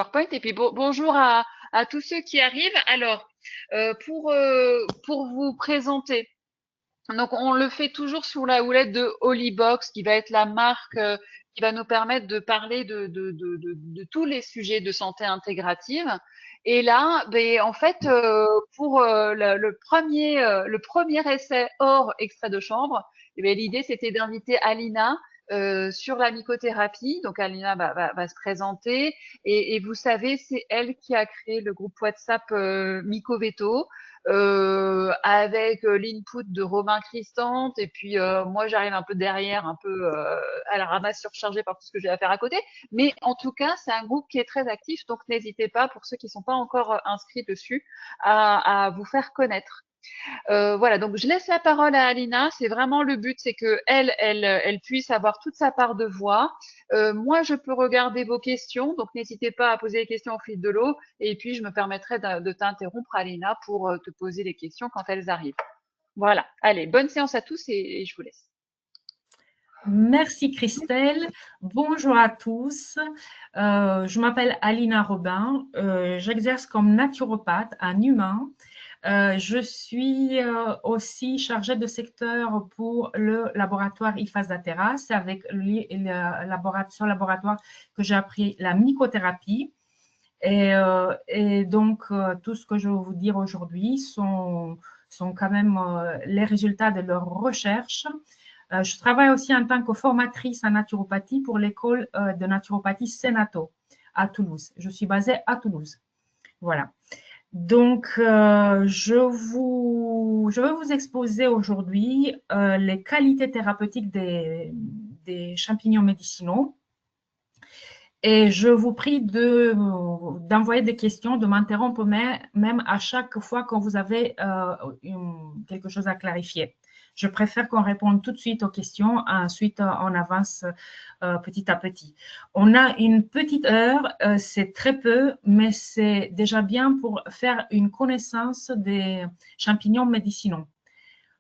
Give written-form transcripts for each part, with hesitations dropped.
PowerPoint et puis bonjour à tous ceux qui arrivent. Alors, pour vous présenter, donc on le fait toujours sous la houlette de Holybox, qui va être la marque qui va nous permettre de parler de tous les sujets de santé intégrative. Et là, ben, en fait, pour le premier essai hors extrait de chambre, eh ben, l'idée c'était d'inviter Alina sur la mycothérapie. Donc Alina va se présenter et vous savez, c'est elle qui a créé le groupe WhatsApp Mycoveto avec l'input de Romain Cristante et puis moi j'arrive un peu derrière, un peu à la ramasse surchargée par tout ce que j'ai à faire à côté. Mais en tout cas, c'est un groupe qui est très actif, donc n'hésitez pas, pour ceux qui ne sont pas encore inscrits dessus, à vous faire connaître. Voilà, donc je laisse la parole à Alina. C'est vraiment le but, c'est que elle puisse avoir toute sa part de voix. Moi, je peux regarder vos questions, donc n'hésitez pas à poser les questions au fil de l'eau. Et puis, je me permettrai de t'interrompre, Alina, pour te poser les questions quand elles arrivent. Voilà. Allez, bonne séance à tous et je vous laisse. Merci Christelle. Bonjour à tous. Je m'appelle Alina Robin. J'exerce comme naturopathe à Numan. Je suis aussi chargée de secteur pour le laboratoire IFAS-Datera. C'est avec ce laboratoire que j'ai appris la mycothérapie. Et donc, tout ce que je vais vous dire aujourd'hui sont quand même les résultats de leurs recherches. Je travaille aussi en tant que formatrice en naturopathie pour l'école de naturopathie Senato à Toulouse. Je suis basée à Toulouse. Voilà. Donc, je vais vous exposer aujourd'hui les qualités thérapeutiques des champignons médicinaux. Et je vous prie d'envoyer des questions, de m'interrompre même à chaque fois que vous avez quelque chose à clarifier. Je préfère qu'on réponde tout de suite aux questions, ensuite on avance petit à petit. On a une petite heure, c'est très peu, mais c'est déjà bien pour faire une connaissance des champignons médicinaux.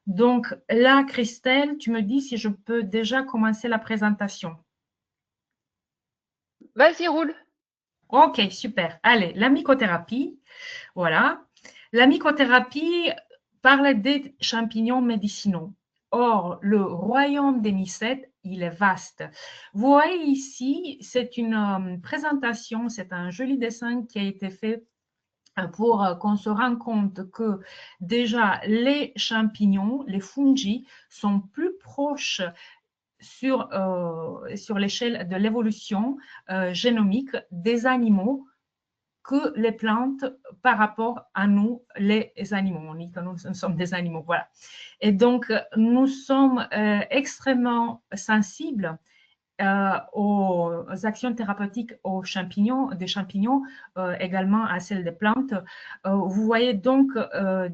Donc là, Christelle, tu me dis si je peux déjà commencer la présentation. Vas-y, roule. Ok, super. Allez, la mycothérapie. Voilà. La mycothérapie parle des champignons médicinaux. Or, le royaume des mycètes, il est vaste. Vous voyez ici, c'est une présentation, c'est un joli dessin qui a été fait pour qu'on se rende compte que déjà les champignons, les fungi, sont plus proches sur l'échelle de l'évolution génomique des animaux que les plantes par rapport à nous, les animaux. On dit que nous sommes des animaux, voilà. Et donc, nous sommes extrêmement sensibles aux actions thérapeutiques aux champignons, des champignons, également à celles des plantes. Vous voyez donc,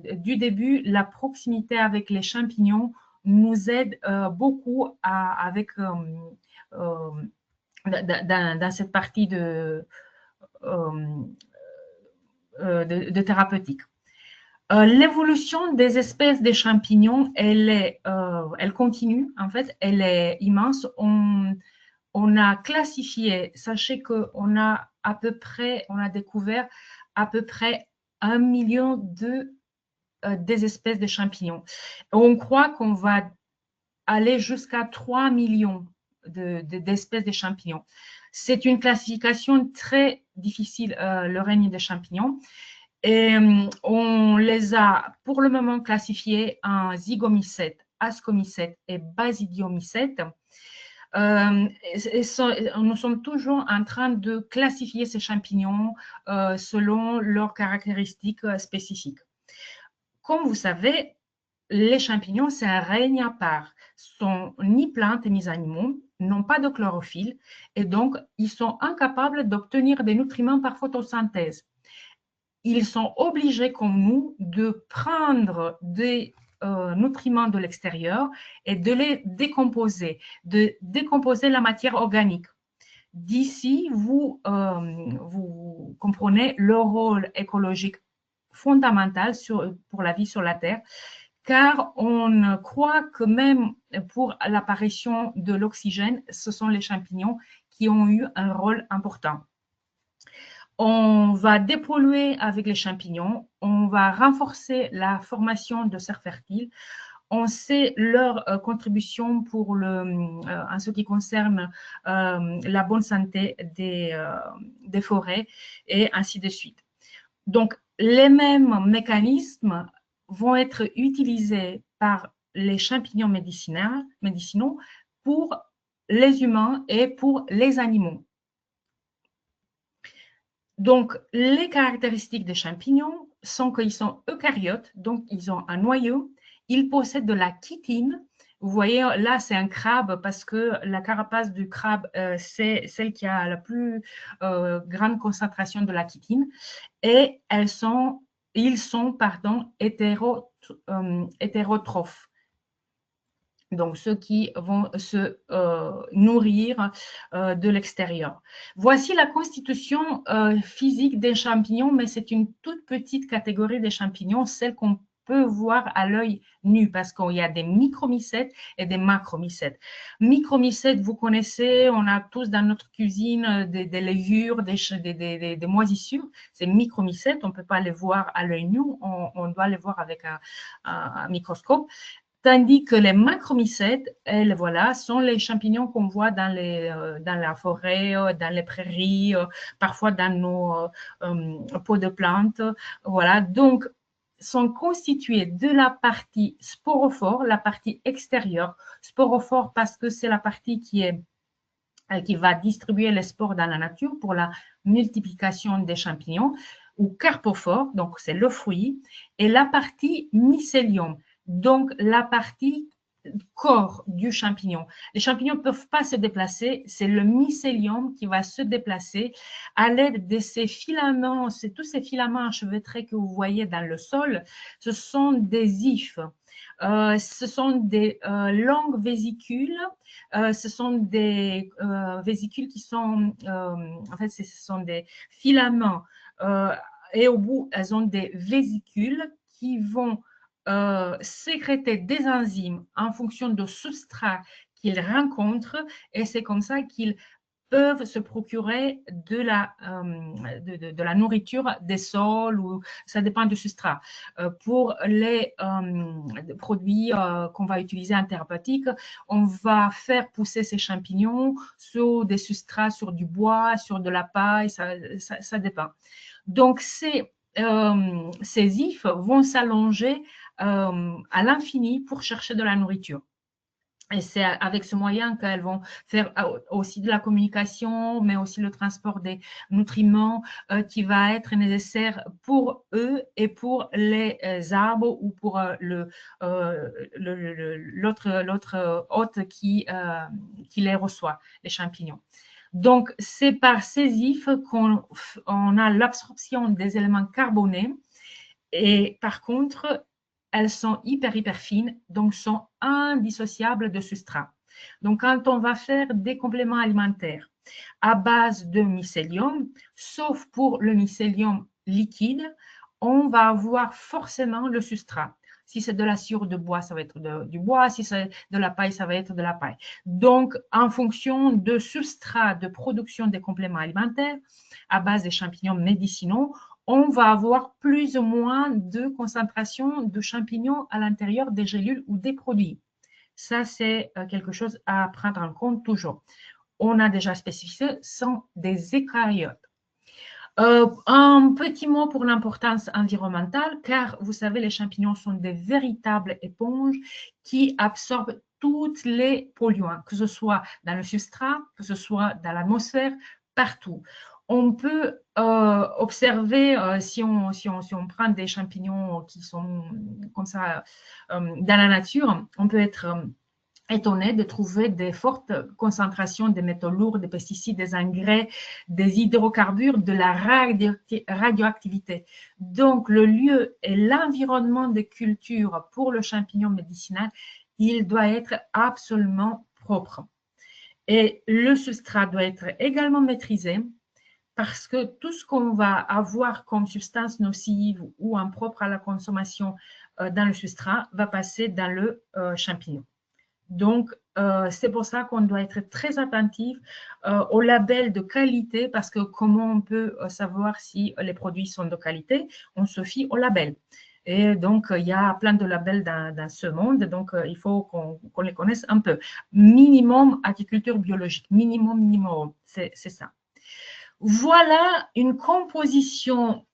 du début, la proximité avec les champignons nous aide beaucoup dans cette partie euh, de thérapeutique. L'évolution des espèces des champignons, elle continue, en fait, elle est immense. On a classifié, sachez qu'on a on a découvert à peu près 1 million des espèces de champignons. On croit qu'on va aller jusqu'à 3 millions d'espèces de champignons. C'est une classification très difficile, le règne des champignons. Et on les a pour le moment classifiés en zygomycètes, ascomycètes et basidiomycètes. Nous sommes toujours en train de classifier ces champignons selon leurs caractéristiques spécifiques. Comme vous savez, les champignons, c'est un règne à part. Ce sont ni plantes ni animaux, n'ont pas de chlorophylle et donc ils sont incapables d'obtenir des nutriments par photosynthèse. Ils sont obligés, comme nous, de prendre des nutriments de l'extérieur et de les décomposer, de décomposer la matière organique. D'ici, vous comprenez le rôle écologique fondamental pour la vie sur la Terre, car on croit que même pour l'apparition de l'oxygène, ce sont les champignons qui ont eu un rôle important. On va dépolluer avec les champignons, on va renforcer la formation de serres fertiles. On sait leur contribution pour en ce qui concerne la bonne santé des forêts et ainsi de suite. Donc, les mêmes mécanismes vont être utilisés par les champignons médicinaux pour les humains et pour les animaux. Donc, les caractéristiques des champignons sont qu'ils sont eucaryotes, donc ils ont un noyau, ils possèdent de la chitine. Vous voyez, là, c'est un crabe parce que la carapace du crabe, c'est celle qui a la plus grande concentration de la chitine. Et ils sont hétérotrophes. Donc, ceux qui vont se nourrir de l'extérieur. Voici la constitution physique des champignons, mais c'est une toute petite catégorie des champignons, celle qu'on peut voir à l'œil nu, parce qu'il y a des micromycètes et des macromycètes. Micromycètes, vous connaissez, on a tous dans notre cuisine des levures, des moisissures. C'est micromycètes, on ne peut pas les voir à l'œil nu, on doit les voir avec un microscope. Tandis que les macromycètes, elles, voilà, sont les champignons qu'on voit dans la forêt, dans les prairies, parfois dans nos pots de plantes. Voilà, donc, sont constitués de la partie sporophore, la partie extérieure. Sporophore parce que c'est la partie qui va distribuer les spores dans la nature pour la multiplication des champignons, ou carpophore, donc c'est le fruit, et la partie mycélium. Donc, la partie corps du champignon. Les champignons ne peuvent pas se déplacer, c'est le mycélium qui va se déplacer à l'aide de ces filaments, c'est tous ces filaments enchevêtrés que vous voyez dans le sol, ce sont des ifs. Ce sont des longues vésicules, ce sont des vésicules qui sont, en fait, ce sont des filaments et au bout, elles ont des vésicules qui vont sécréter des enzymes en fonction de substrats qu'ils rencontrent et c'est comme ça qu'ils peuvent se procurer de la nourriture des sols ou ça dépend du substrat. Pour les produits qu'on va utiliser en thérapeutique, on va faire pousser ces champignons sur des substrats, sur du bois, sur de la paille, ça dépend. Donc, ces ifs vont s'allonger à l'infini pour chercher de la nourriture. Et c'est avec ce moyen qu'elles vont faire aussi de la communication, mais aussi le transport des nutriments qui va être nécessaire pour eux et pour les arbres ou pour l'autre hôte qui les reçoit, les champignons. Donc, c'est par ces ifs qu'on a l'absorption des éléments carbonés et par contre, elles sont hyper fines, donc sont indissociables de substrat. Donc, quand on va faire des compléments alimentaires à base de mycélium, sauf pour le mycélium liquide, on va avoir forcément le substrat. Si c'est de la sciure de bois, ça va être du bois. Si c'est de la paille, ça va être de la paille. Donc, en fonction de substrat de production des compléments alimentaires à base des champignons médicinaux, on va avoir plus ou moins de concentration de champignons à l'intérieur des gélules ou des produits. Ça, c'est quelque chose à prendre en compte toujours. On a déjà spécifié, sont des eucaryotes. Un petit mot pour l'importance environnementale, car vous savez, les champignons sont des véritables éponges qui absorbent tous les polluants, que ce soit dans le substrat, que ce soit dans l'atmosphère, partout. On peut observer, si on prend des champignons qui sont comme ça dans la nature, on peut être étonné de trouver des fortes concentrations de métaux lourds, des pesticides, des engrais, des hydrocarbures, de la radioactivité. Donc, le lieu et l'environnement de culture pour le champignon médicinal, il doit être absolument propre. Et le substrat doit être également maîtrisé parce que tout ce qu'on va avoir comme substance nocive ou impropre à la consommation dans le substrat va passer dans le champignon. Donc, c'est pour ça qu'on doit être très attentif au label de qualité, parce que comment on peut savoir si les produits sont de qualité? On se fie au label. Et donc, il y a plein de labels dans ce monde, donc il faut qu'on les connaisse un peu. Minimum agriculture biologique, minimum, c'est ça. Voilà une composition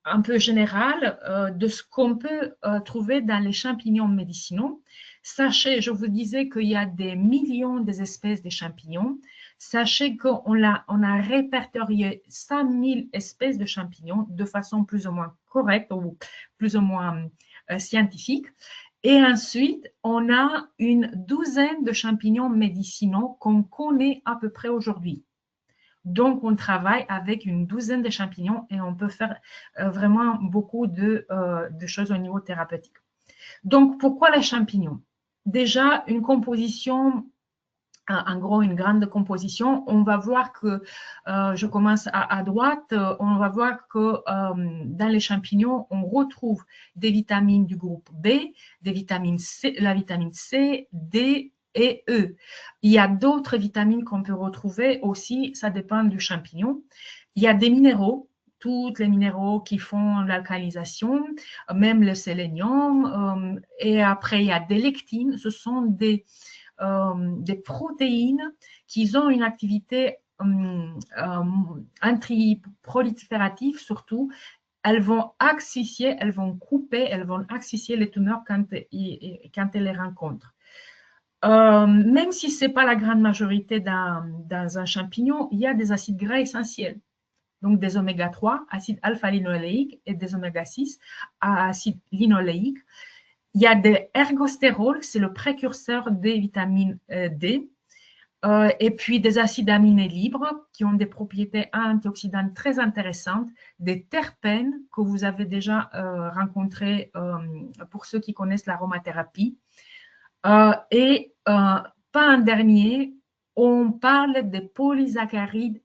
un peu générale de ce qu'on peut trouver dans les champignons médicinaux. Sachez, je vous disais qu'il y a des millions d'espèces de champignons. Sachez qu'on a répertorié 5000 espèces de champignons de façon plus ou moins correcte ou plus ou moins scientifique. Et ensuite, on a une douzaine de champignons médicinaux qu'on connaît à peu près aujourd'hui. Donc, on travaille avec une douzaine de champignons et on peut faire vraiment beaucoup de choses au niveau thérapeutique. Donc, pourquoi les champignons? Déjà, une composition, en gros, une grande composition. On va voir que, je commence à droite, on va voir que dans les champignons, on retrouve des vitamines du groupe B, des vitamines C, la vitamine C, D, et E. Il y a d'autres vitamines qu'on peut retrouver aussi, ça dépend du champignon. Il y a des minéraux, tous les minéraux qui font l'alcalisation, même le sélénium. Et après, il y a des lectines, ce sont des protéines qui ont une activité antiproliférative surtout. Elles vont asphyxier, elles vont couper, elles vont asphyxier les tumeurs quand elles les rencontrent. Même si ce n'est pas la grande majorité dans un champignon, il y a des acides gras essentiels. Donc, des oméga 3, acide alpha-linoléique, et des oméga 6, acide linoléique. Il y a des ergostérols, c'est le précurseur des vitamines D. Et puis des acides aminés libres qui ont des propriétés antioxydantes très intéressantes, des terpènes que vous avez déjà rencontrés pour ceux qui connaissent l'aromathérapie. Et pas un dernier, on parle des polysaccharides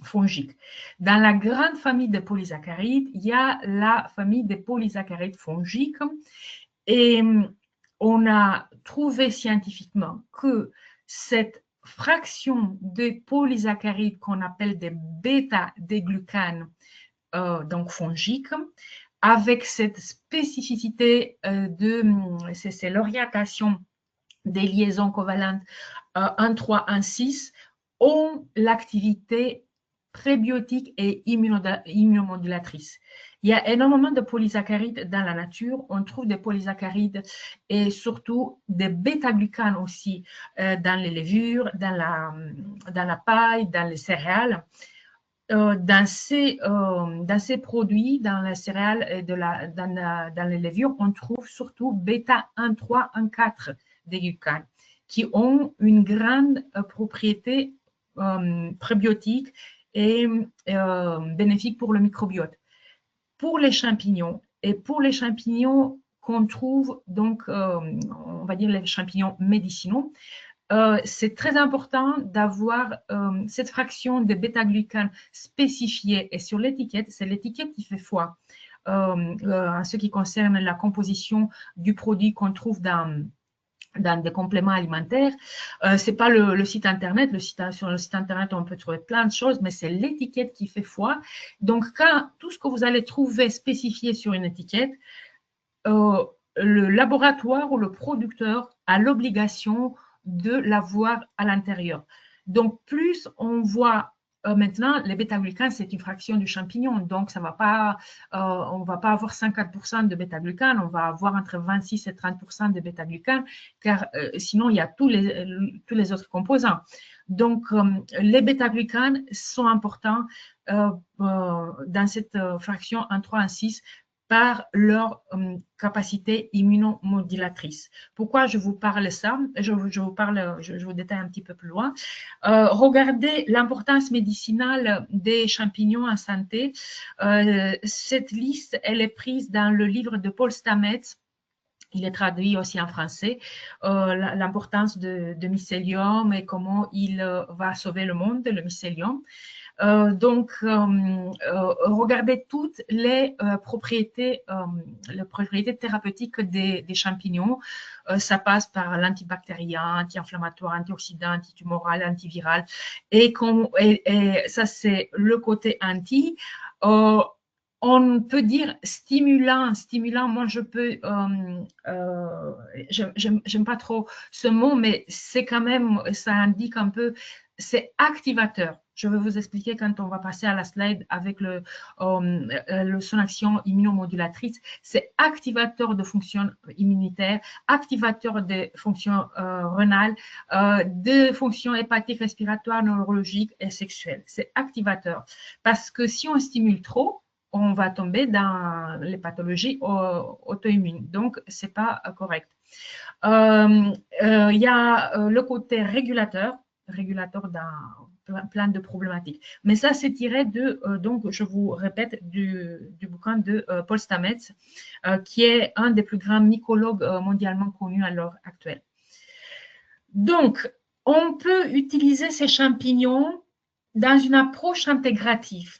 fongiques. Dans la grande famille des polysaccharides, il y a la famille des polysaccharides fongiques et on a trouvé scientifiquement que cette fraction de polysaccharides qu'on appelle des bêta-déglucanes, donc fongiques, avec cette spécificité c'est l'orientation des liaisons covalentes 1,3, 1,6, ont l'activité prébiotique et immunomodulatrice. Il y a énormément de polysaccharides dans la nature. On trouve des polysaccharides et surtout des bêta-glucanes aussi dans les levures, dans la paille, dans les céréales. Dans ces produits, dans les céréales et dans les levures, on trouve surtout bêta 1,3, 1,4 des glucanes qui ont une grande propriété prébiotique et bénéfique pour le microbiote. Pour les champignons, et pour les champignons qu'on trouve, donc, on va dire les champignons médicinaux, c'est très important d'avoir cette fraction de bêta-glucanes spécifiée. Et sur l'étiquette, c'est l'étiquette qui fait foi en ce qui concerne la composition du produit qu'on trouve dans des compléments alimentaires. Ce n'est pas le site internet. Sur le site internet, on peut trouver plein de choses, mais c'est l'étiquette qui fait foi. Donc, tout ce que vous allez trouver spécifié sur une étiquette, le laboratoire ou le producteur a l'obligation de l'avoir à l'intérieur. Donc, plus on voit maintenant, les bêta-glucanes, c'est une fraction du champignon, donc ça va pas, on ne va pas avoir 50% de bêta-glucanes, on va avoir entre 26 et 30% de bêta-glucanes, car sinon, il y a tous les autres composants. Donc, les bêta-glucanes sont importants dans cette fraction 1,3, 1,6 par leur capacité immunomodulatrice. Pourquoi je vous parle ça? Je vous détaille un petit peu plus loin. Regardez l'importance médicinale des champignons en santé. Cette liste, elle est prise dans le livre de Paul Stamets. Il est traduit aussi en français, l'importance de mycélium et comment il va sauver le monde, le mycélium. Regardez toutes les propriétés thérapeutiques des champignons. Ça passe par l'antibactérien, anti-inflammatoire, antioxydant, antitumoral, antiviral. Et ça, c'est le côté anti. On peut dire stimulant. Stimulant, moi, j'aime pas trop ce mot, mais c'est quand même, ça indique un peu, c'est activateur. Je vais vous expliquer quand on va passer à la slide avec son action immunomodulatrice. C'est activateur de fonctions immunitaires, activateur de fonctions rénales, de fonctions hépatiques, respiratoires, neurologiques et sexuelles. C'est activateur. Parce que si on stimule trop, on va tomber dans les pathologies auto-immunes. Donc, ce n'est pas correct. Il y a le côté régulateur dans plein de problématiques. Mais ça, c'est tiré donc, je vous répète, du bouquin de Paul Stamets, qui est un des plus grands mycologues mondialement connus à l'heure actuelle. Donc, on peut utiliser ces champignons dans une approche intégrative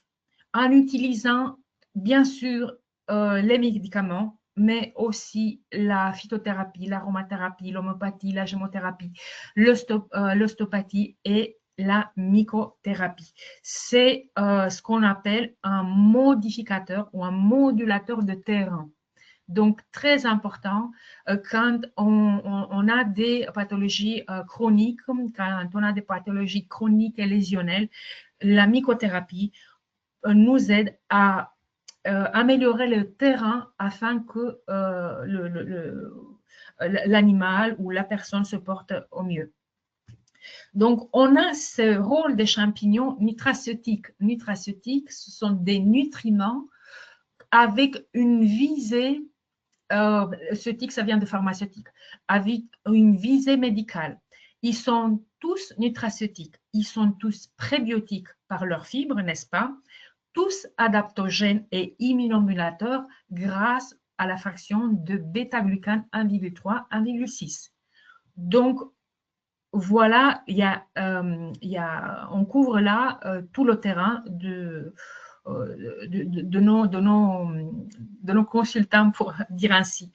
en utilisant bien sûr les médicaments, mais aussi la phytothérapie, l'aromathérapie, l'homéopathie, la gémothérapie, l'ostéopathie et la mycothérapie. C'est ce qu'on appelle un modificateur ou un modulateur de terrain. Donc, très important quand on a des pathologies chroniques, quand on a des pathologies chroniques et lésionnelles, la mycothérapie nous aide à améliorer le terrain afin que l'animal ou la personne se porte au mieux. Donc, on a ce rôle des champignons nutraceutiques. Nutraceutiques, ce sont des nutriments avec une visée, ceutique, ça vient de pharmaceutique, avec une visée médicale. Ils sont tous nutraceutiques, ils sont tous prébiotiques par leurs fibres, n'est-ce pas? Tous adaptogènes et immunomodulateurs grâce à la fraction de bêta-glucane 1,3, 1,6. Donc, voilà, on couvre là tout le terrain de nos consultants, pour dire ainsi.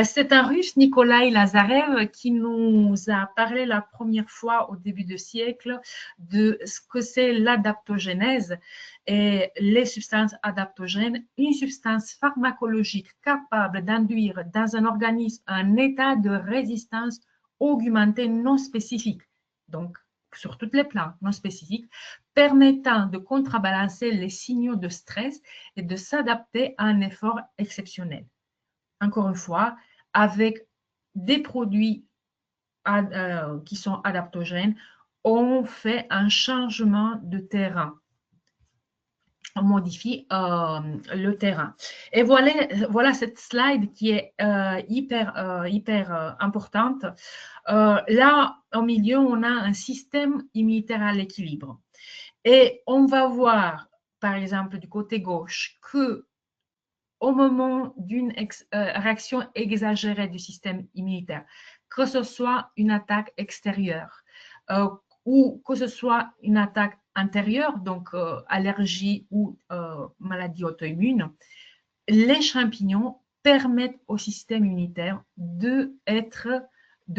C'est un Russe, Nikolai Lazarev, qui nous a parlé la première fois au début du siècle de ce que c'est l'adaptogénèse et les substances adaptogènes, une substance pharmacologique capable d'induire dans un organisme un état de résistance augmentée non spécifique, donc sur tous les plans non spécifiques, permettant de contrebalancer les signaux de stress et de s'adapter à un effort exceptionnel. Encore une fois, avec des produits qui sont adaptogènes, on fait un changement de terrain. On modifie le terrain. Et voilà cette slide qui est hyper importante. Là, au milieu, on a un système immunitaire à l'équilibre. Et on va voir, par exemple, du côté gauche, que au moment d'une réaction exagérée du système immunitaire, que ce soit une attaque extérieure ou que ce soit une attaque intérieure, donc allergie ou maladie auto-immune, les champignons permettent au système immunitaire de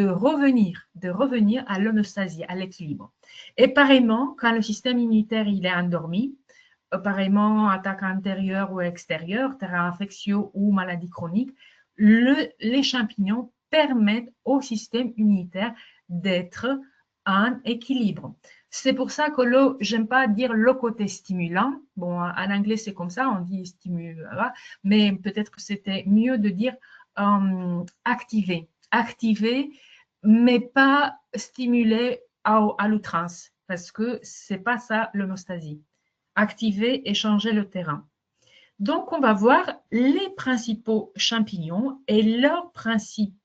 revenir à l'homéostasie, à l'équilibre. Et pareillement, quand le système immunitaire il est endormi, pareillement attaque intérieure ou extérieure, terrain infectieux ou maladie chronique, les champignons permettent au système immunitaire d'être en équilibre. C'est pour ça que j'aime pas dire le côté stimulant. Bon, en anglais, c'est comme ça, on dit stimulant, mais peut-être que c'était mieux de dire activer. Activer, mais pas stimuler à l'outrance, parce que c'est pas ça l'homéostasie. Activer et changer le terrain. Donc, on va voir les principaux champignons et leurs principaux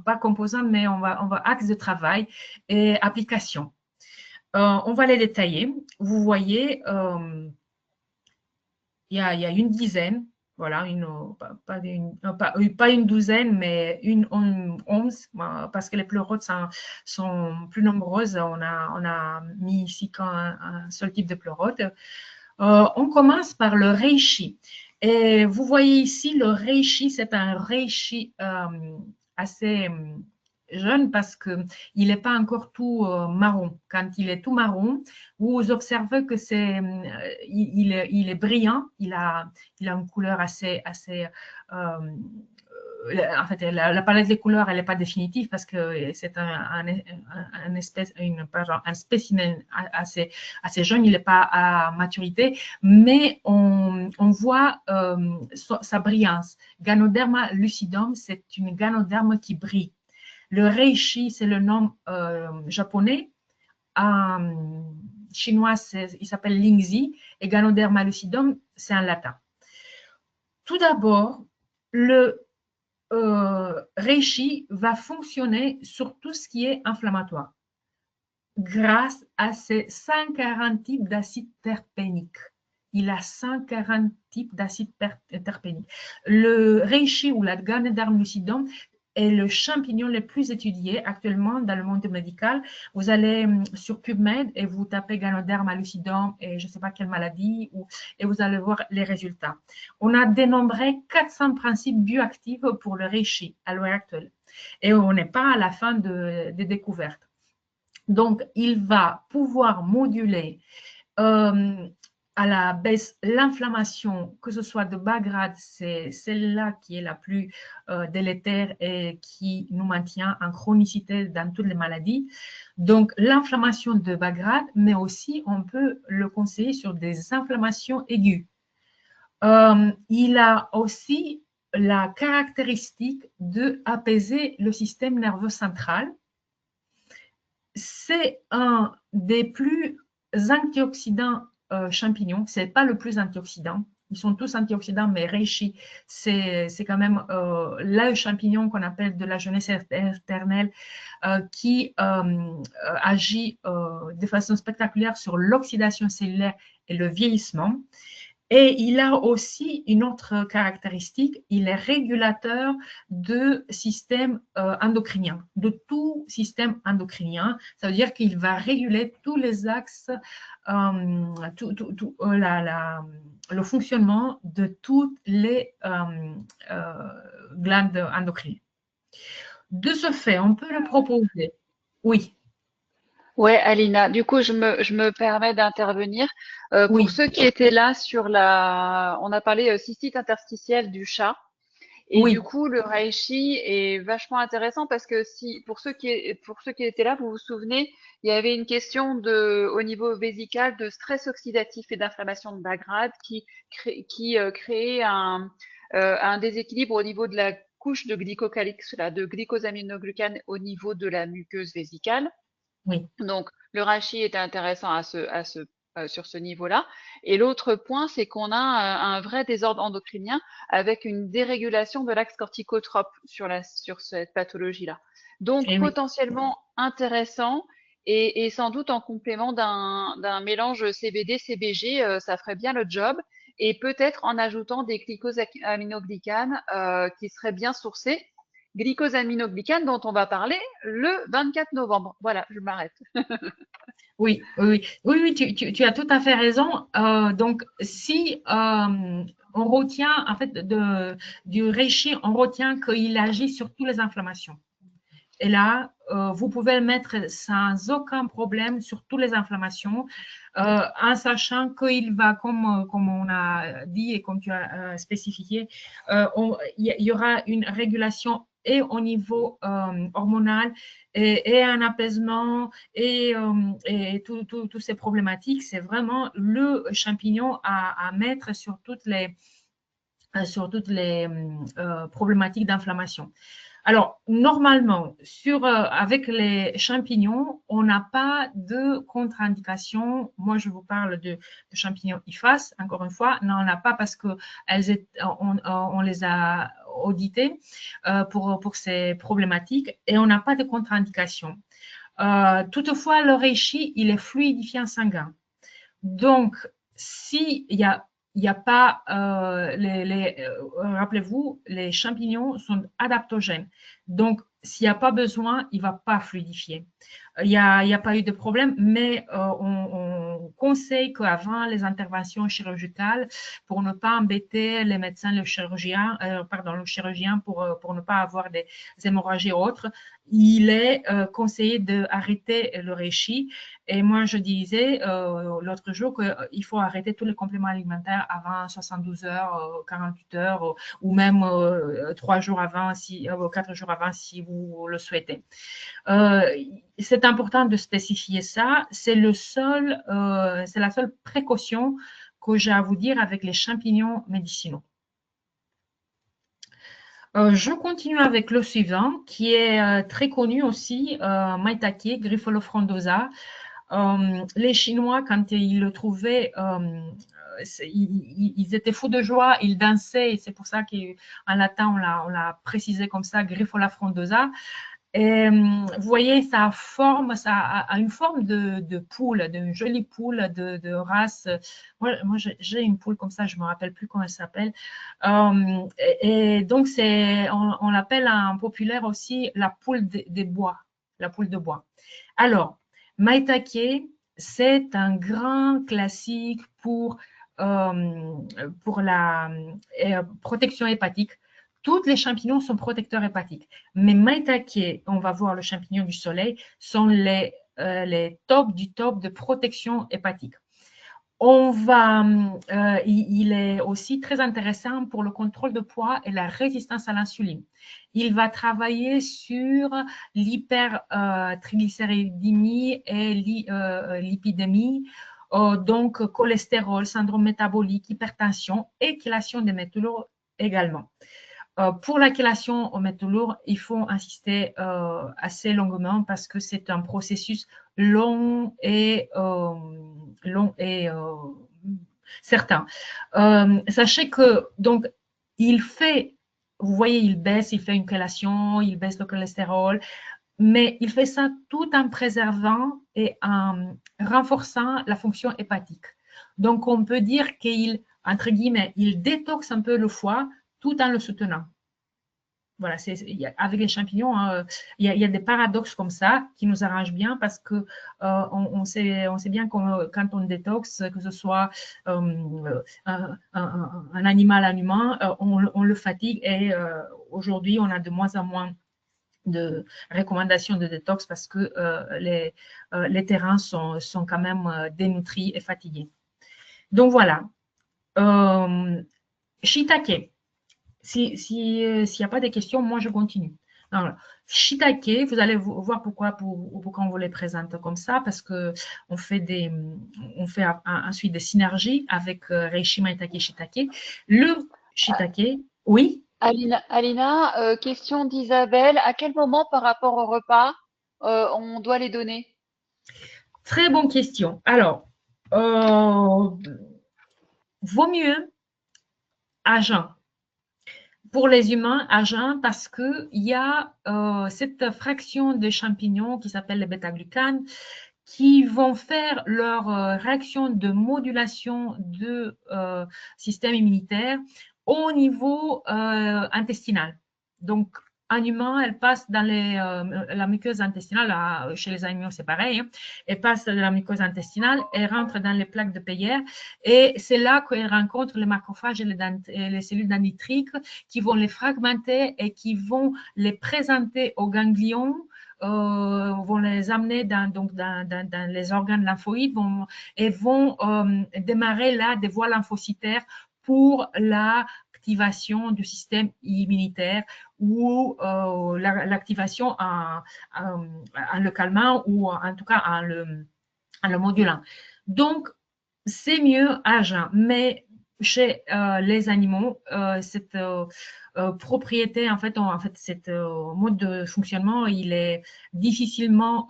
pas composants, mais on va axe de travail et application. On va les détailler. Vous voyez, il y a une dizaine. Voilà, pas une douzaine, mais une 11, parce que les pleurotes sont plus nombreuses. On a mis ici un seul type de pleurote. On commence par le reishi. Et vous voyez ici, le reishi, c'est un reishi assez jeune parce qu'il n'est pas encore tout marron. Quand il est tout marron, vous observez que il est brillant, il a une couleur assez en fait, la palette des couleurs, elle n'est pas définitive parce que c'est un spécimen assez jeune, il n'est pas à maturité, mais on voit sa brillance. Ganoderma lucidum, c'est une ganoderme qui brille. Le reishi, c'est le nom japonais. En chinois, il s'appelle Lingzi, et Ganoderma lucidum, c'est en latin. Tout d'abord, le reishi va fonctionner sur tout ce qui est inflammatoire grâce à ses 140 types d'acides terpéniques. Il a 140 types d'acides terpéniques. Le reishi ou la Ganoderma lucidum est le champignon le plus étudié actuellement dans le monde médical. Vous allez sur PubMed et vous tapez Ganoderma lucidum et je ne sais pas quelle maladie et vous allez voir les résultats. On a dénombré 400 principes bioactifs pour le reishi à l'heure actuelle et on n'est pas à la fin des découvertes. Donc, il va pouvoir moduler à la baisse l'inflammation, que ce soit de bas grade, c'est celle-là qui est la plus délétère et qui nous maintient en chronicité dans toutes les maladies. Donc, l'inflammation de bas grade, mais aussi on peut le conseiller sur des inflammations aiguës. Il a aussi la caractéristique d'apaiser le système nerveux central. C'est un des plus antioxydants champignons. Ce n'est pas le plus antioxydant. Ils sont tous antioxydants, mais reishi, c'est quand même le champignon qu'on appelle de la jeunesse éternelle qui agit de façon spectaculaire sur l'oxydation cellulaire et le vieillissement. Et il a aussi une autre caractéristique, il est régulateur de système endocrinien, de tout système endocrinien. Ça veut dire qu'il va réguler tous les axes, le fonctionnement de toutes les glandes endocriniennes. De ce fait, on peut le proposer. Oui. Ouais, Alina. Du coup, je me permets d'intervenir. Pour Oui. ceux qui étaient là on a parlé cystite interstitielle du chat. Et du Oui. coup, le reishi est vachement intéressant parce que pour ceux qui étaient là, vous vous souvenez, il y avait une question au niveau vésical de stress oxydatif et d'inflammation de bas grade qui créait un déséquilibre au niveau de la couche de glycocalyx, là, de glycosaminoglucane au niveau de la muqueuse vésicale. Oui. Donc, le rachis est intéressant sur ce niveau-là. Et l'autre point, c'est qu'on a un vrai désordre endocrinien avec une dérégulation de l'axe corticotrope sur cette pathologie-là. Donc, Et oui. potentiellement intéressant et sans doute en complément d'un mélange CBD-CBG, ça ferait bien le job. Et peut-être en ajoutant des glycosaminoglycanes qui seraient bien sourcés glycosaminoglycanes dont on va parler le 24 novembre. Voilà, je m'arrête. Oui, tu as tout à fait raison. Donc, si on retient, en fait, du reishi, on retient qu'il agit sur toutes les inflammations. Et là, vous pouvez le mettre sans aucun problème sur toutes les inflammations, en sachant qu'il va, comme on a dit et comme tu as spécifié, il y aura une régulation et au niveau hormonal et un apaisement et toutes ces problématiques. C'est vraiment le champignon à mettre sur toutes les problématiques d'inflammation. Alors, normalement, avec les champignons, on n'a pas de contre-indication. Moi, je vous parle de champignons IFAS, encore une fois. Non, on n'a pas parce qu'on les a audités pour ces problématiques et on n'a pas de contre-indication. Toutefois, le reishi, il est fluidifiant sanguin. Donc, s'il y a il n'y a pas, rappelez-vous, les champignons sont adaptogènes. Donc, s'il n'y a pas besoin, il ne va pas fluidifier. Il y a pas eu de problème, mais on conseille qu'avant les interventions chirurgicales, pour ne pas embêter les médecins, le chirurgien, pour ne pas avoir des hémorragies autres, il est conseillé d'arrêter le reishi. Et moi, je disais l'autre jour qu'il faut arrêter tous les compléments alimentaires avant 72 heures, 48 heures, ou même 3 jours avant, 4 jours avant, si vous le souhaitez. C'est important de spécifier ça. C'est la seule précaution que j'ai à vous dire avec les champignons médicinaux. Je continue avec le suivant, qui est très connu aussi, Maitake, Grifola frondosa. Les Chinois, quand ils le trouvaient, ils étaient fous de joie, ils dansaient, et c'est pour ça qu'en latin, on l'a précisé comme ça, Grifola frondosa. Et vous voyez, ça a une forme de poule, d'une jolie poule de race. Moi j'ai une poule comme ça, je ne me rappelle plus comment elle s'appelle. Et donc, on l'appelle en populaire aussi la poule des bois, la poule de bois. Alors, Maitake, c'est un grand classique pour la protection hépatique. Tous les champignons sont protecteurs hépatiques, mais Maitake, on va voir le champignon du soleil, sont les tops du top de protection hépatique. Il est aussi très intéressant pour le contrôle de poids et la résistance à l'insuline. Il va travailler sur l'hypertriglycéridémie et lipidémie, donc cholestérol, syndrome métabolique, hypertension et chélation des métaux lourds également. Pour la chélation aux métaux lourds, il faut insister assez longuement parce que c'est un processus long et certain. Sachez que donc vous voyez, il fait une chélation, il baisse le cholestérol, mais il fait ça tout en préservant et en renforçant la fonction hépatique. Donc, on peut dire entre guillemets, il détoxe un peu le foie tout en le soutenant. Voilà, avec les champignons, hein, il y a des paradoxes comme ça qui nous arrangent bien parce que on sait bien quand on détoxe, que ce soit un animal, un humain, on le fatigue et aujourd'hui, on a de moins en moins de recommandations de détox parce que les terrains sont quand même dénutris et fatigués. Donc voilà. Shiitake. S'il n'y a pas de questions, moi je continue. Alors, shiitake, vous allez voir pourquoi on vous les présente comme ça, parce qu'on fait ensuite des synergies avec reishi, maitake, shiitake. Le shiitake, oui. Alina, question d'Isabelle. À quel moment par rapport au repas on doit les donner? Très bonne question. Alors, vaut mieux à jeun. Pour les humains, à jeun, parce qu'il y a cette fraction de champignons qui s'appelle les bêta-glucanes qui vont faire leur réaction de modulation de système immunitaire au niveau intestinal. Donc, un humain, elle passe dans la muqueuse intestinale, chez les animaux c'est pareil, hein, elle passe dans la muqueuse intestinale, elle rentre dans les plaques de Peyer et c'est là qu'elle rencontre les macrophages et les cellules dendritiques qui vont les fragmenter et qui vont les présenter aux ganglions, vont les amener dans les organes lymphoïdes et vont démarrer là des voies lymphocytaires pour l'activation du système immunitaire ou l'activation en le calmant ou en tout cas en le modulant. Donc, c'est mieux à jeun, mais chez les animaux, cette propriété, en fait, cet mode de fonctionnement, il est difficilement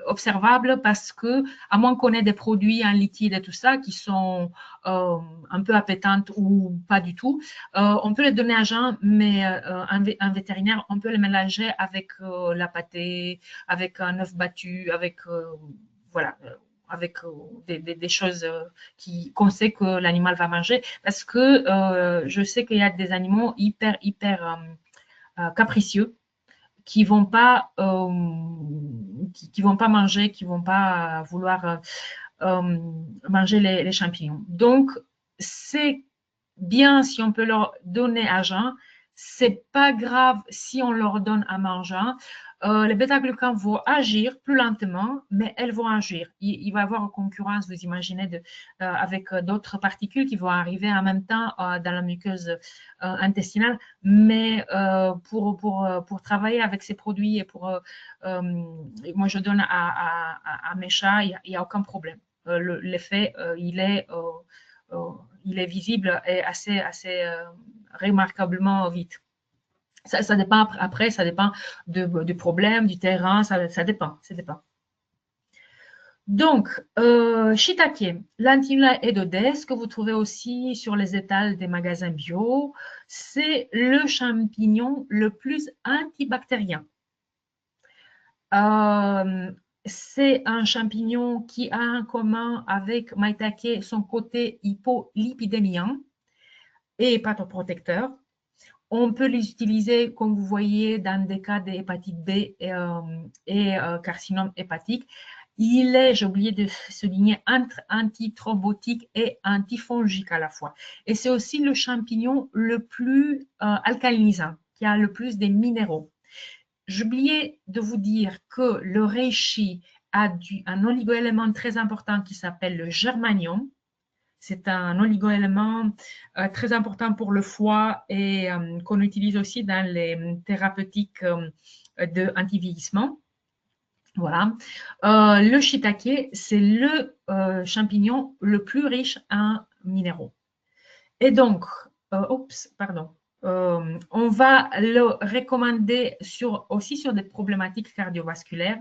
observable parce que, à moins qu'on ait des produits en liquide et tout ça qui sont un peu appétantes ou pas du tout, on peut les donner à jeun, mais un vétérinaire, on peut les mélanger avec la pâtée, avec un œuf battu, avec voilà, avec des choses qu'on sait que l'animal va manger, parce que je sais qu'il y a des animaux hyper capricieux qui vont pas qui vont pas manger, qui vont pas vouloir manger les champignons. Donc c'est bien si on peut leur donner à jeun. C'est pas grave si on leur donne à manger. Les bêta-glucanes vont agir plus lentement, mais elles vont agir. Il va y avoir une concurrence, vous imaginez, avec d'autres particules qui vont arriver en même temps dans la muqueuse intestinale. Mais pour travailler avec ces produits et moi je donne à mes chats, il n'y a aucun problème. L'effet, il est visible et assez remarquablement vite. Ça dépend après, ça dépend du problème, du terrain, ça dépend. Donc, shiitake, Lentilla edodes, que vous trouvez aussi sur les étals des magasins bio, c'est le champignon le plus antibactérien. C'est un champignon qui a en commun avec maitake son côté hypolipidémien et hépatoprotecteur. On peut les utiliser, comme vous voyez, dans des cas d'hépatite B et carcinome hépatique. Il est, j'ai oublié de souligner, antithrombotique et antifongique à la fois. Et c'est aussi le champignon le plus alcalinisant, qui a le plus de minéraux. J'ai oublié de vous dire que le reishi a un oligoélément très important qui s'appelle le germanium. C'est un oligoélément très important pour le foie et qu'on utilise aussi dans les thérapeutiques de anti-vieillissement. Voilà. Le shiitake, c'est le champignon le plus riche en minéraux. Et donc, on va le recommander aussi sur des problématiques cardiovasculaires.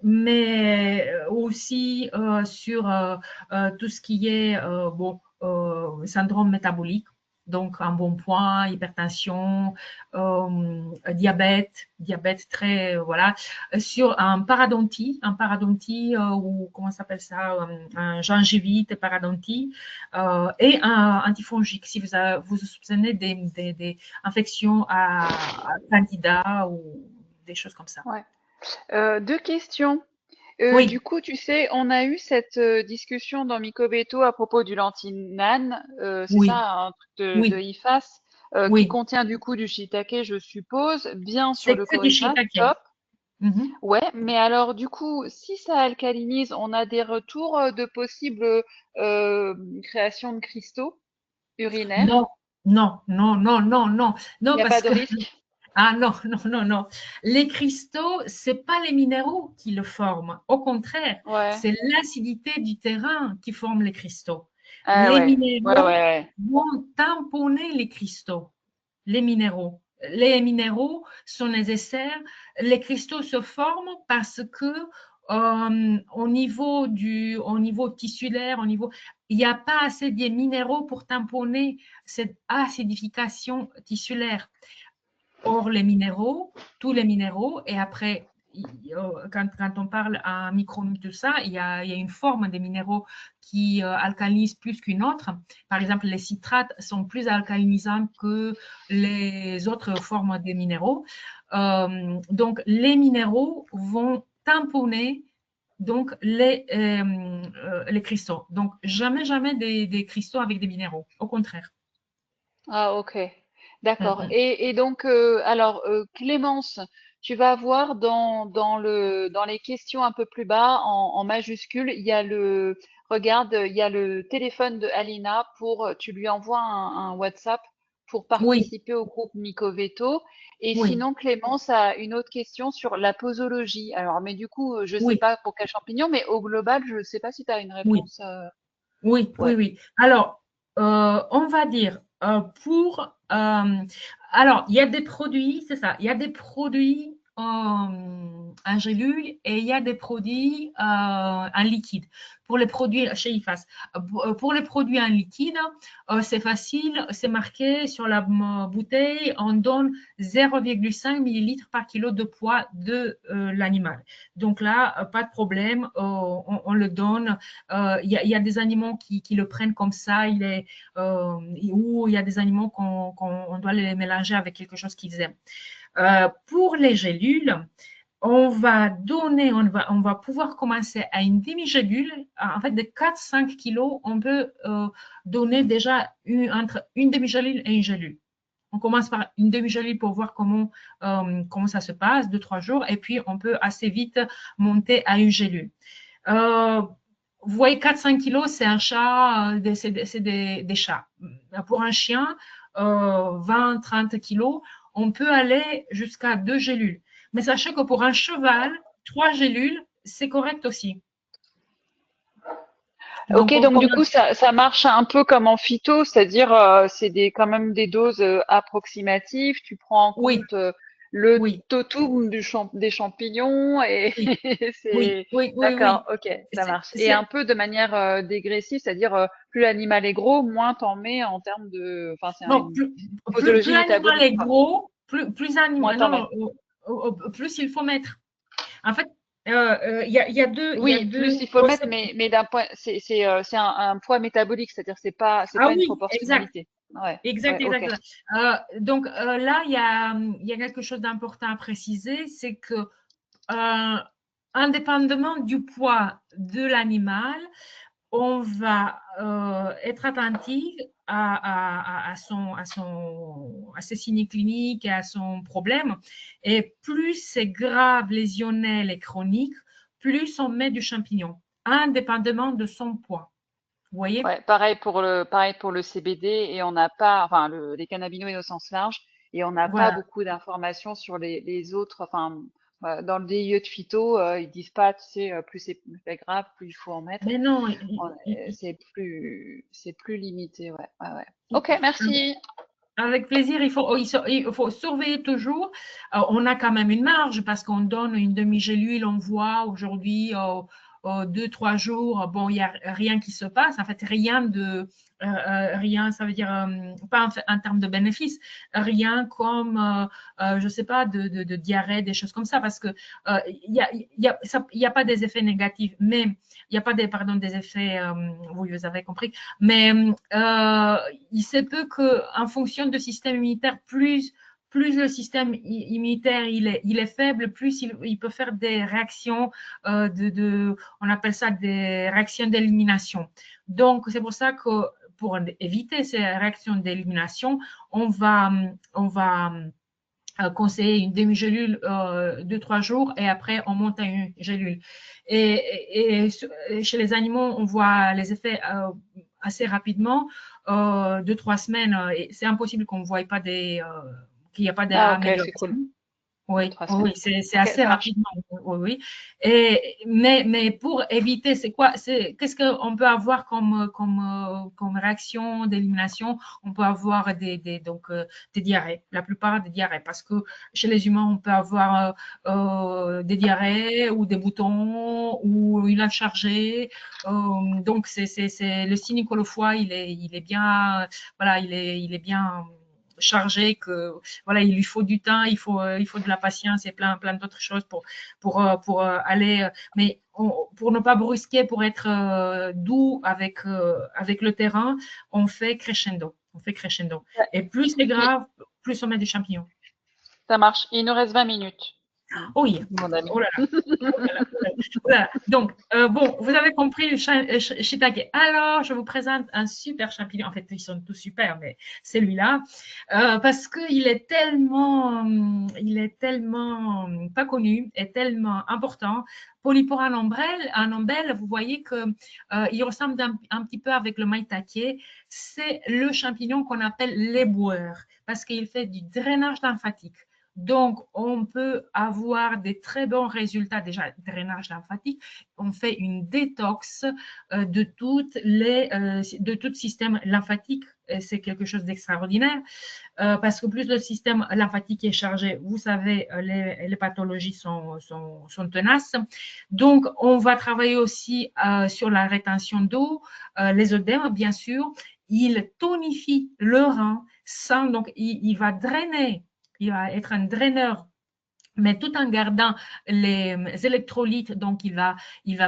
Mais aussi sur tout ce qui est syndrome métabolique, donc un bon point, hypertension, diabète très voilà, sur un parodontie ou comment s'appelle ça, un gingivite, parodontie et un antifongique si vous soupçonnez des infections à candida ou des choses comme ça. Ouais. Deux questions. Oui. Du coup, tu sais, on a eu cette discussion dans Mycobeto à propos du lentilnane, c'est Oui, ça, un truc de oui, IFAS, qui oui. contient du coup du shiitake, je suppose, bien sur C'est le que du corypha, shiitake. top. Mhm. Ouais, mais alors du coup, si ça alcalinise, on a des retours de possibles euh, créations de cristaux urinaires. Non, Il non, n'y a pas parce de que risque? non. Les cristaux, c'est pas les minéraux qui le forment. Au contraire, Ouais. c'est l'acidité du terrain qui forme les cristaux. Ah Les ouais. Ouais, ouais, minéraux ouais. vont tamponner les cristaux. Les minéraux. Les minéraux sont nécessaires. Les cristaux se forment parce que au niveau tissulaire, il n'y a pas assez de minéraux pour tamponner cette acidification tissulaire. Or, les minéraux, tous les minéraux, et après, quand on parle à micro de ça, il y a une forme des minéraux qui alcalinisent plus qu'une autre. Par exemple, les citrates sont plus alcalinisants que les autres formes de minéraux. Donc, les minéraux vont tamponner donc les cristaux. Donc, jamais des cristaux avec des minéraux. Au contraire. Ah, ok. D'accord. Mm. Et donc, alors, Clémence, tu vas voir dans les questions un peu plus bas, en majuscule, il y a regarde, il y a le téléphone de Alina tu lui envoies un WhatsApp pour Oui, participer au groupe Mycoveto. Et oui, sinon, Clémence a une autre question sur la posologie. Alors, mais du coup, je sais oui, pas pour quel champignon, mais au global, je sais pas si tu as une oui. réponse. Oui, Ouais. oui. Alors, on va dire alors, il y a des produits, c'est ça, il y a des produits en gélule et il y a des produits en liquide. pour les produits chez IFAS. Pour les produits en liquide, c'est facile, c'est marqué sur la bouteille, on donne 0,5 millilitres par kilo de poids de l'animal. Donc là, pas de problème, on le donne. Il y a des animaux qui le prennent comme ça, ou il y a des animaux qu'on doit les mélanger avec quelque chose qu'ils aiment. Pour les gélules, on va pouvoir commencer à une demi-gélule. En fait, de 4-5 kilos, on peut donner déjà entre une demi-gélule et une gélule. On commence par une demi-gélule pour voir comment ça se passe, 2-3 jours, et puis on peut assez vite monter à une gélule. Vous voyez, 4-5 kilos, c'est un chat, c'est des chats. Pour un chien, 20-30 kilos, on peut aller jusqu'à 2 gélules. Mais sachez que pour un cheval, 3 gélules, c'est correct aussi. Ok, donc du coup, ça marche un peu comme en phyto, c'est-à-dire c'est quand même des doses approximatives. Tu prends en Oui, compte le oui, totum des champignons et oui, oui, c'est oui, oui, d'accord. oui. Ok, ça marche. Et un peu de manière dégressive, c'est-à-dire plus l'animal est gros, moins t'en mets en termes de, enfin c'est Non, une plus posologie l'animal métabolique, est quoi. gros, Moins non, t'en non, mets. plus il faut mettre. En fait, il y a Oui, deux plus il faut le mettre, mais d'un point, c'est un poids métabolique, c'est-à-dire c'est Ah pas une oui, exact. proportionnalité. Ouais, Exact, ouais, ok. exact. Donc là, il y a quelque chose d'important à préciser, c'est que indépendamment du poids de l'animal, on va être attentif à ses signes cliniques et à son problème. Et plus c'est grave, lésionnel et chronique, plus on met du champignon, indépendamment de son poids. Vous voyez? Ouais, pareil pour le CBD et on n'a pas, enfin, les cannabinoïdes au sens large et on n'a pas Voilà. beaucoup d'informations sur les autres, enfin, dans le DIE de phyto, ils disent pas, tu sais, plus c'est grave, plus il faut en mettre. Mais non, C'est plus limité, ouais, ouais, ouais. Ok, merci. avec plaisir, il faut surveiller toujours. On a quand même une marge parce qu'on donne une demi-gélule, on voit aujourd'hui 2-3 jours, bon, il n'y a rien qui se passe. En fait, rien, ça veut dire, pas en termes de bénéfices, rien comme, je ne sais pas, de diarrhée, des choses comme ça, parce que il y a pas des effets négatifs, mais il n'y a pas des, pardon, des effets, vous avez compris, mais il se peut qu'en fonction du système immunitaire, plus le système immunitaire il est faible, plus il peut faire des réactions, on appelle ça des réactions d'élimination. Donc, c'est pour ça que pour éviter ces réactions d'élimination, on va conseiller une demi-gélule 2-3 jours et après on monte à une gélule. Et chez les animaux, on voit les effets assez rapidement, 2-3 semaines. Et c'est impossible qu'on ne voit pas qu'il n'y a pas Ah, ok, c'est d'amélioration. cool. Deux, Oui, trois oui, semaines. c'est Ok, assez ça marche. rapidement. Oui, oui. Mais pour éviter, qu'est-ce qu'on peut avoir comme réaction d'élimination? On peut avoir des diarrhées, la plupart des diarrhées, parce que chez les humains, on peut avoir des diarrhées ou des boutons ou une chargée. Donc, le signe que le foie, il est bien, voilà, il est bien chargé, que voilà, il lui faut du temps, il faut de la patience et plein d'autres choses pour aller, mais pour ne pas brusquer, pour être doux avec le terrain, on fait crescendo. On fait crescendo. Ouais. Et plus c'est Il- grave, plus on met des champignons. Ça marche. Il nous reste 20 minutes, Oh oui, mon ami. oh là là. Voilà. Donc, bon, vous avez compris le shiitake. Alors, je vous présente un super champignon. En fait, ils sont tous super, mais celui-là, parce qu'il il est tellement pas connu et tellement important. Polypora anombelle, vous voyez que il ressemble un petit peu avec le maitake. C'est le champignon qu'on appelle l'éboueur parce qu'il fait du drainage lymphatique. Donc, on peut avoir des très bons résultats, déjà, drainage lymphatique. On fait une détox de tout système lymphatique. C'est quelque chose d'extraordinaire parce que plus le système lymphatique est chargé, vous savez, les pathologies sont tenaces. Donc, on va travailler aussi sur la rétention d'eau, les œdèmes, bien sûr. Il tonifie le rein, donc il va drainer, il va être un draineur mais tout en gardant les électrolytes, donc il va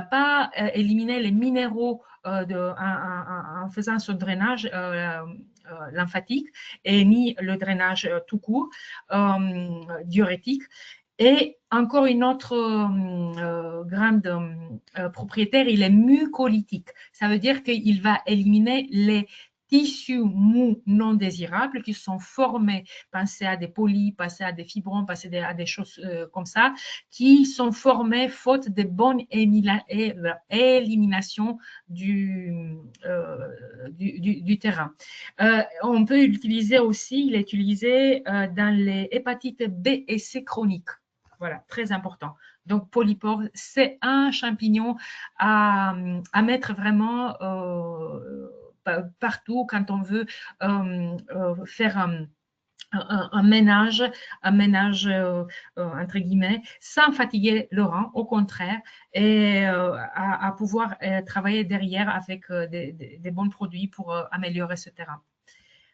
pas éliminer les minéraux en faisant ce drainage lymphatique et ni le drainage tout court diurétique. Et encore une autre grande propriétaire, il est mucolytique. Ça veut dire qu'il va éliminer les tissus mous non désirables qui sont formés, pensez à des polypes, pensez à des fibrons, pensez à des choses comme ça, qui sont formés faute de bonne élimination du terrain. On peut l'utiliser aussi, il est utilisé dans les hépatites B et C chroniques. Voilà, très important. Donc, polypore, c'est un champignon à mettre vraiment partout quand on veut faire un ménage entre guillemets, sans fatiguer le rein, au contraire, et à pouvoir travailler derrière avec des bons produits pour améliorer ce terrain.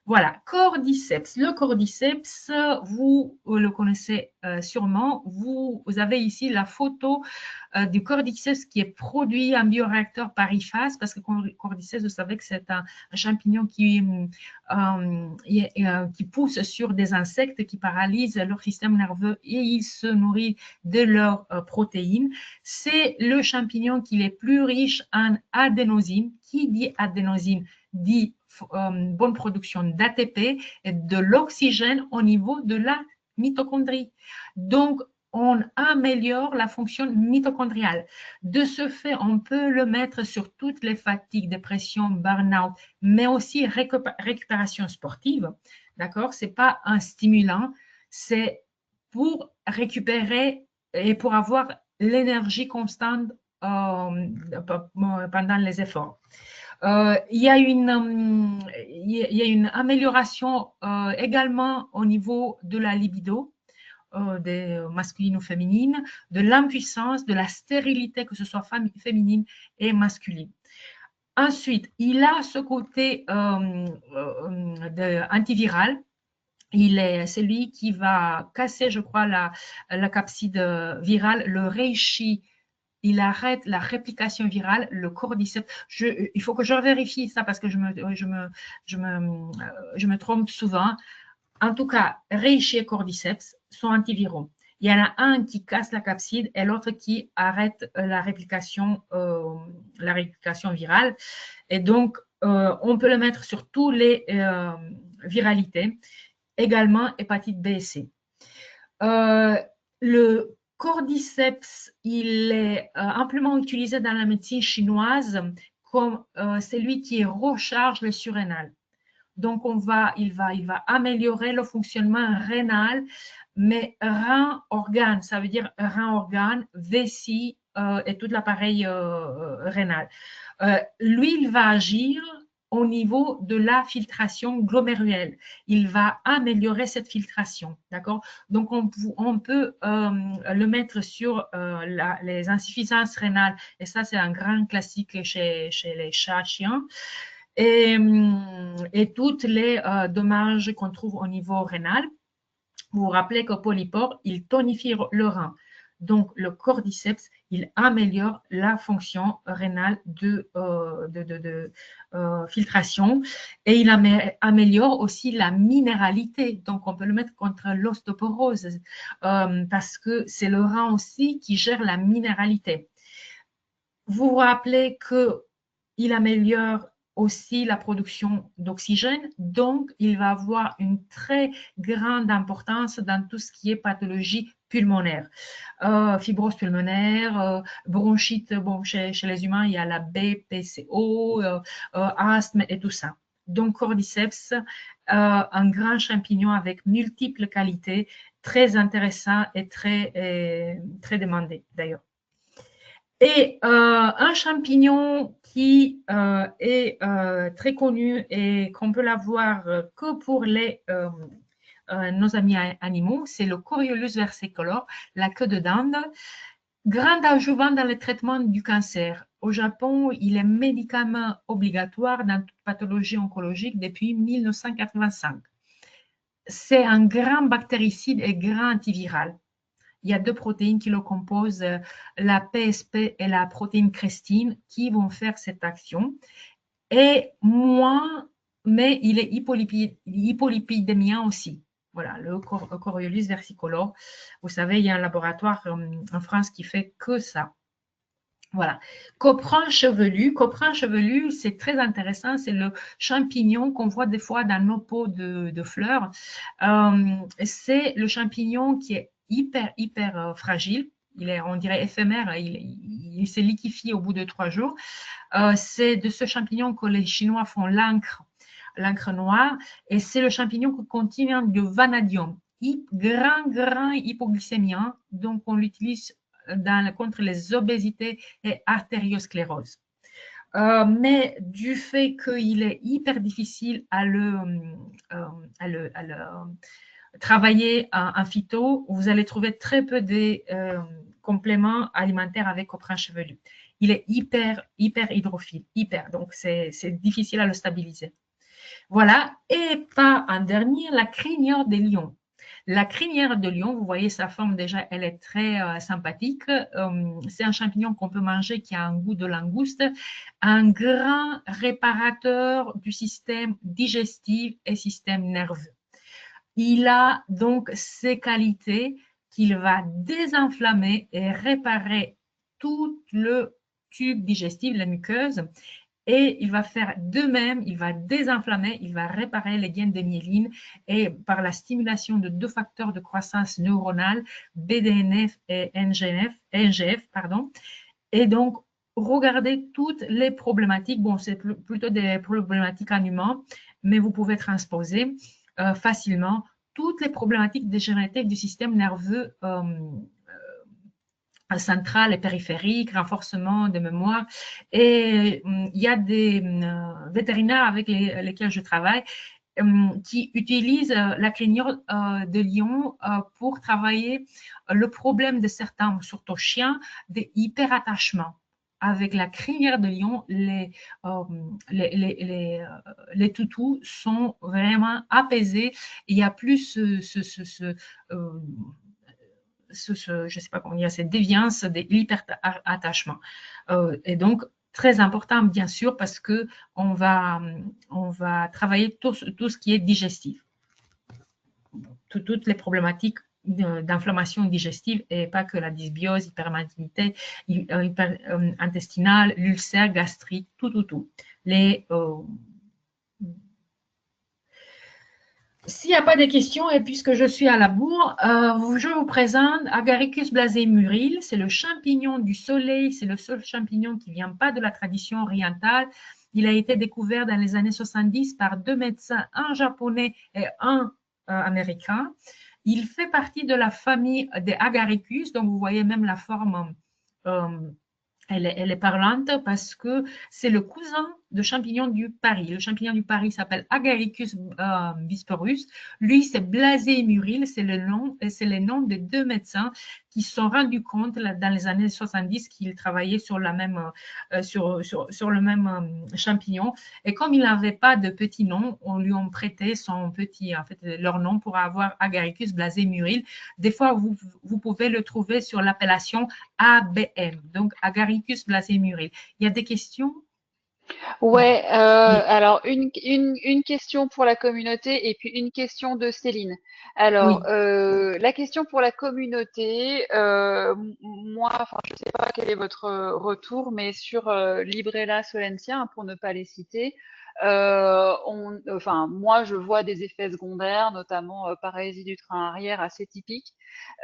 Voilà, cordyceps. Le cordyceps, vous le connaissez sûrement. Vous avez ici la photo du cordyceps qui est produit en bioréacteur par IFAS, parce que cordyceps, vous savez que c'est un champignon qui pousse sur des insectes qui paralysent leur système nerveux et il se nourrit de leurs protéines. C'est le champignon qui est plus riche en adénosine. Qui dit adénosine dit bonne production d'ATP et de l'oxygène au niveau de la mitochondrie. Donc, on améliore la fonction mitochondriale. De ce fait, on peut le mettre sur toutes les fatigues, dépression, burn-out, mais aussi récupération sportive. D'accord? Ce n'est pas un stimulant, c'est pour récupérer et pour avoir l'énergie constante pendant les efforts. Il y a une amélioration également au niveau de la libido, des masculines ou féminines, de l'impuissance, de la stérilité, que ce soit féminine et masculine. Ensuite, il a ce côté antiviral. Il est celui qui va casser, je crois, la capside virale, le reishi. Il arrête la réplication virale, le cordyceps. Il faut que je vérifie ça parce que je me trompe souvent. En tout cas, reishi et cordyceps sont antiviraux. Il y en a un qui casse la capside et l'autre qui arrête la réplication virale. Et donc, on peut le mettre sur toutes les viralités, également hépatite B et C. Le cordyceps, il est amplement utilisé dans la médecine chinoise comme celui qui recharge le surrénal. Donc, il va améliorer le fonctionnement rénal, mais rein-organe, ça veut dire rein-organe, vessie et tout l'appareil rénal. Lui, il va agir au niveau de la filtration glomérulaire. Il va améliorer cette filtration, d'accord? Donc, on peut le mettre sur les insuffisances rénales, et ça, c'est un grand classique chez les chats-chiens. Et tous les dommages qu'on trouve au niveau rénal. Vous vous rappelez que polypore, il tonifie le rein. Donc, le cordyceps, il améliore la fonction rénale de filtration et il améliore aussi la minéralité. Donc, on peut le mettre contre l'ostéoporose parce que c'est le rein aussi qui gère la minéralité. Vous vous rappelez qu'il améliore aussi la production d'oxygène, donc il va avoir une très grande importance dans tout ce qui est pathologie pulmonaire, fibrose pulmonaire, bronchite, bon, chez les humains, il y a la BPCO, asthme et tout ça. donc Cordyceps, un grand champignon avec multiples qualités, très intéressant et très demandé d'ailleurs. Et un champignon qui est très connu et qu'on peut l'avoir que pour nos amis animaux, c'est le Coriolus versicolor, la queue de dinde, grand adjuvant dans le traitement du cancer. Au Japon, il est médicament obligatoire dans toute pathologie oncologique depuis 1985. C'est un grand bactéricide et grand antiviral. Il y a deux protéines qui le composent, la PSP et la protéine crestine, qui vont faire cette action. Et moins, mais il est hypolipidémien aussi. Voilà, le Coriolus versicolor. Vous savez, il y a un laboratoire en France qui fait que ça. Voilà. Coprin chevelu, c'est très intéressant. C'est le champignon qu'on voit des fois dans nos pots de fleurs. C'est le champignon qui est hyper fragile. Il est, on dirait, éphémère. Il se liquéfie au bout de 3 jours. C'est de ce champignon que les Chinois font l'encre noire. Et c'est le champignon qui contient du vanadium, grand hypoglycémien. Donc, on l'utilise contre les obésités et artériosclérose. Mais du fait qu'il est hyper difficile à le travailler en phyto, vous allez trouver très peu de compléments alimentaires avec coprin chevelu. Il est hyper hydrophile, donc c'est difficile à le stabiliser. Voilà, et pas en dernier, la crinière des lions. La crinière de lion, vous voyez sa forme déjà, elle est très sympathique. C'est un champignon qu'on peut manger qui a un goût de langouste, un grand réparateur du système digestif et système nerveux. Il a donc ces qualités qu'il va désinflammer et réparer tout le tube digestif, la muqueuse, et il va faire de même, il va désinflammer, il va réparer les gaines de myéline et par la stimulation de 2 facteurs de croissance neuronale, BDNF et NGF, pardon. Et donc, regardez toutes les problématiques. Bon, c'est plutôt des problématiques en humain, mais vous pouvez transposer facilement toutes les problématiques dégénératives du système nerveux centrale et périphérique, renforcement de mémoire. Et il y a des vétérinaires avec lesquels je travaille qui utilisent la crinière de lion pour travailler le problème de certains, surtout chiens, des hyperattachements. Avec la crinière de lion, les toutous sont vraiment apaisés. Il y a plus je ne sais pas comment dire, cette déviance de l'hyperattachement. Et donc, très important, bien sûr, parce qu'on va travailler tout ce qui est digestif. Toutes les problématiques d'inflammation digestive et pas que la dysbiose, hypermotilité intestinale, l'ulcère gastrique, tout. S'il n'y a pas de questions, et puisque je suis à la bourre, je vous présente Agaricus blasé muril. C'est le champignon du soleil. C'est le seul champignon qui ne vient pas de la tradition orientale. Il a été découvert dans les années 70 par 2 médecins, un japonais et un américain. Il fait partie de la famille des Agaricus. Donc, vous voyez même la forme, elle est parlante parce que c'est le cousin de champignon du Paris. Le champignon du Paris s'appelle Agaricus bisporus. Lui, c'est blasé muril, c'est le nom de 2 médecins qui se sont rendus compte dans les années 70 qu'ils travaillaient sur le même champignon. Et comme il n'avait pas de petit nom, on lui a prêté leur nom pour avoir Agaricus blasé muril. Des fois, vous pouvez le trouver sur l'appellation ABM, donc Agaricus blasé muril. Il y a des questions? Ouais, alors une question pour la communauté et puis une question de Céline. Alors, Oui. la question pour la communauté, moi, enfin, je sais pas quel est votre retour, mais sur Librela solentia, hein, pour ne pas les citer, enfin, moi, je vois des effets secondaires, notamment paralysie du train arrière assez typiques.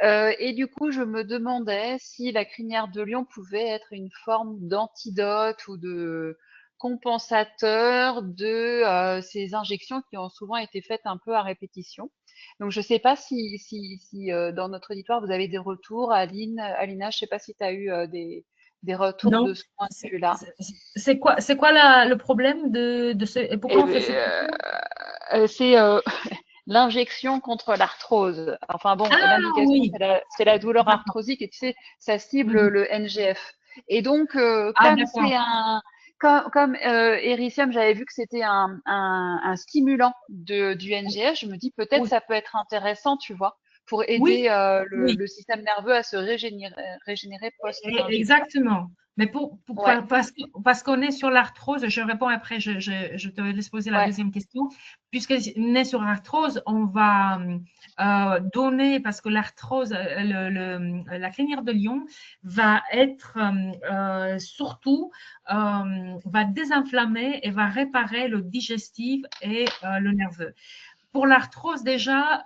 Et du coup, je me demandais si la crinière de lion pouvait être une forme d'antidote ou de compensateur de ces injections qui ont souvent été faites un peu à répétition. Donc, je ne sais pas si dans notre auditoire, vous avez des retours. Aline, Alina, je ne sais pas si tu as eu des retours Non. de ce point de vue-là. C'est quoi le problème de ce, et pourquoi Et on fait cette c'est l'injection contre l'arthrose. Enfin bon, Ah l'indication, oui, c'est la douleur d'accord. arthrosique et tu sais, ça cible Mhm. le NGF. Et donc, Ah, d'accord. comme Ericium, j'avais vu que c'était un stimulant du NGF, je me dis peut-être Oui, ça peut être intéressant, tu vois, pour oui, aider oui. le système nerveux à se régénérer post-injection. Exactement. Mais Ouais, parce qu'on est sur l'arthrose, je réponds après, je te laisse poser la ouais, deuxième question. Puisqu'on est sur l'arthrose, on va donner, parce que l'arthrose, la crinière de lion va être surtout, va désinflammer et va réparer le digestif et le nerveux. Pour l'arthrose, déjà,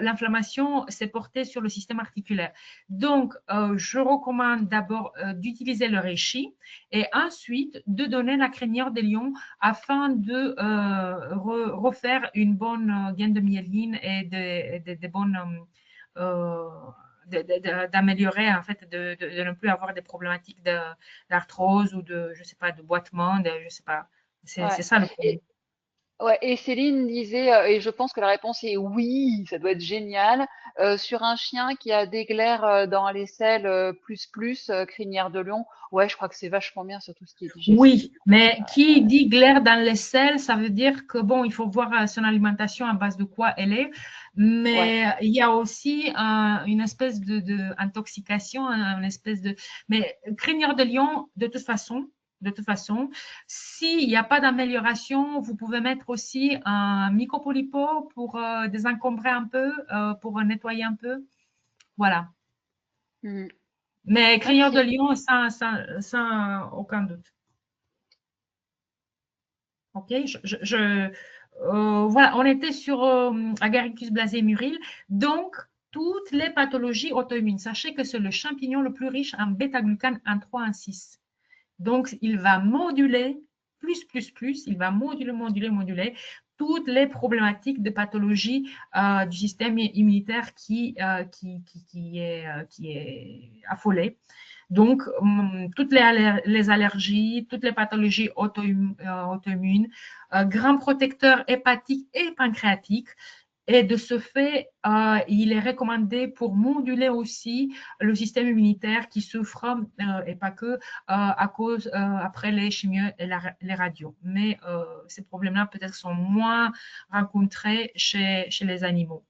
l'inflammation s'est portée sur le système articulaire. Donc, je recommande d'abord d'utiliser le reishi et ensuite de donner la crinière des lions afin de refaire une bonne gaine de myéline et de bonnes d'améliorer en fait de ne plus avoir des problématiques d'arthrose ou de je sais pas de boitement je sais pas c'est ouais. ça le problème. Ouais, et Céline disait, et je pense que la réponse est oui, ça doit être génial, sur un chien qui a des glaires dans les selles crinière de lion. Ouais, je crois que c'est vachement bien sur tout ce qui est digestif. Oui, mais qui dit glaire dans les selles, ça veut dire que bon, il faut voir son alimentation à base de quoi elle est. Ouais. Mais il y a aussi une espèce de intoxication, une espèce de. Mais crinière de lion, de toute façon, s'il n'y a pas d'amélioration, vous pouvez mettre aussi un micropolipo pour désencombrer un peu, pour nettoyer un peu. Voilà. Mhm. Mais crinière de Ok. lion, sans aucun doute. Ok, voilà, on était sur Agaricus blasé muril. Donc, toutes les pathologies auto-immunes. Sachez que c'est le champignon le plus riche en bêta-glucane 1,3, 1,6. Donc, il va moduler il va moduler toutes les problématiques de pathologie du système immunitaire qui est affolé. Donc, toutes les allergies, toutes les pathologies auto-immunes, grand protecteur hépatique et pancréatique. Et de ce fait, il est recommandé pour moduler aussi le système immunitaire qui souffre, et pas que, à cause, après les chimios et les radios. Mais ces problèmes-là peut-être sont moins rencontrés chez les animaux.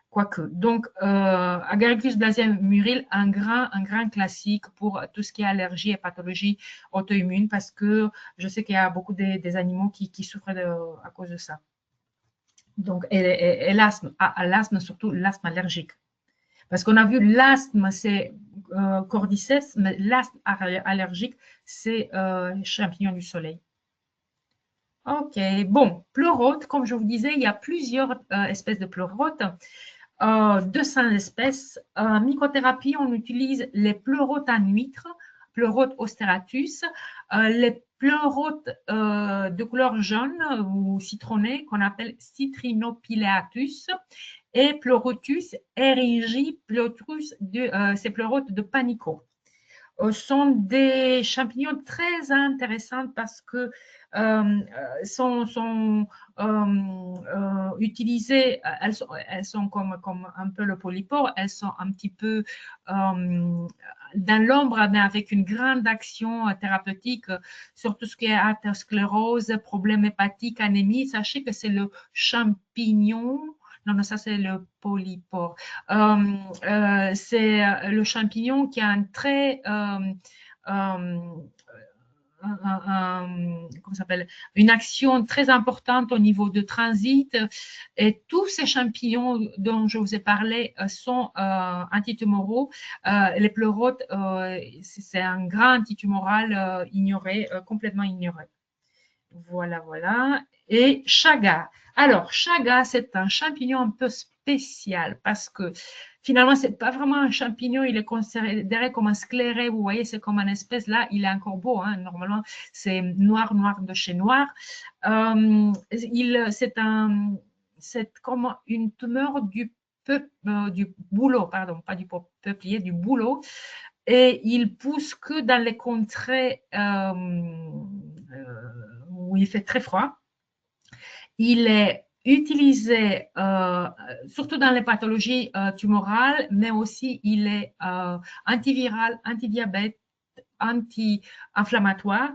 Quoique. Donc, Agaricus blasé muril, un grand classique pour tout ce qui est allergie et pathologie auto-immune, parce que je sais qu'il y a beaucoup des animaux qui souffrent à cause de ça. Donc, et l'asthme, surtout l'asthme allergique. Parce qu'on a vu l'asthme, c'est cordyceps, mais l'asthme allergique, c'est champignon du soleil. Ok, bon, pleurote, comme je vous disais, il y a plusieurs espèces de pleurote. 200 espèces. En microthérapie, on utilise les pleurotes en huître, pleurote osteratus, les pleurotes de couleur jaune ou citronnée qu'on appelle Citrinopileatus et Pleurotus erigi, c'est pleurote de panico. Sont des champignons très intéressants parce que sont utilisées, elles sont comme un peu le polypore, elles sont un petit peu dans l'ombre, mais avec une grande action thérapeutique sur tout ce qui est athéosclérose, problèmes hépatiques, anémie. Sachez que c'est le champignon. Non, non, ça c'est le polypore. C'est le champignon qui a un très comment s'appelle, une action très importante au niveau de transit. Et tous ces champignons dont je vous ai parlé sont antitumoraux. Les pleurotes, c'est un grand antitumoral ignoré, complètement ignoré. Voilà, voilà. Et chaga. Alors, chaga, c'est un champignon un peu spécial parce que finalement, c'est pas vraiment un champignon, il est considéré comme un scléré. Vous voyez, c'est comme une espèce là, il est encore beau. Hein, normalement, c'est noir, noir de chez noir. C'est comme une tumeur du bouleau, pardon, pas du peuplier, du bouleau. Et il pousse que dans les contrées où il fait très froid. Il est utilisé surtout dans les pathologies tumorales, mais aussi il est antiviral, antidiabète, anti-inflammatoire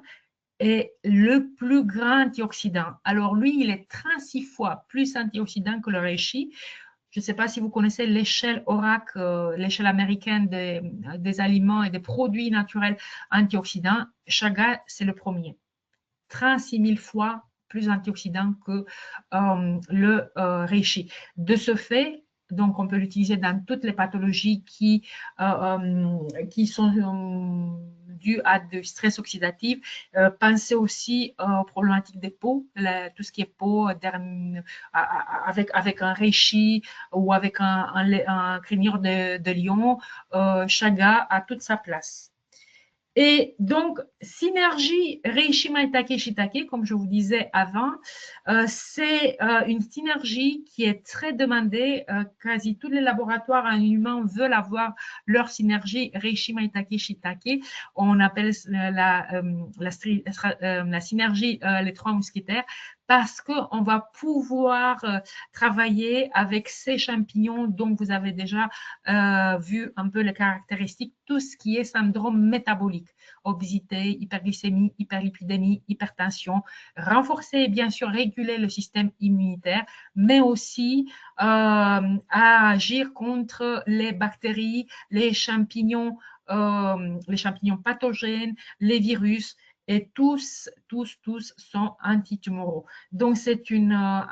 et le plus grand antioxydant. Alors lui, il est 36 fois plus antioxydant que le reishi. Je ne sais pas si vous connaissez l'échelle ORAC, l'échelle américaine des aliments et des produits naturels antioxydants. Chaga, c'est le premier. 36 000 fois plus antioxydant que le reishi. De ce fait, donc on peut l'utiliser dans toutes les pathologies qui sont dues à du stress oxydatif. Pensez aussi aux problématiques des peaux, tout ce qui est peau avec un reishi ou avec un crinière de lion. Chaga a toute sa place. Et donc, synergie Reishi Maitake Shiitake, comme je vous disais avant, c'est une synergie qui est très demandée. Quasi tous les laboratoires en humain veulent avoir leur synergie Reishi Maitake Shiitake. On appelle la synergie les trois mousquetaires parce qu'on va pouvoir travailler avec ces champignons dont vous avez déjà vu un peu les caractéristiques, tout ce qui est syndrome métabolique, obésité, hyperglycémie, hyperlipidémie, hypertension, renforcer et bien sûr réguler le système immunitaire, mais aussi à agir contre les bactéries, les champignons pathogènes, les virus, et tous sont antitumoraux. Donc, c'est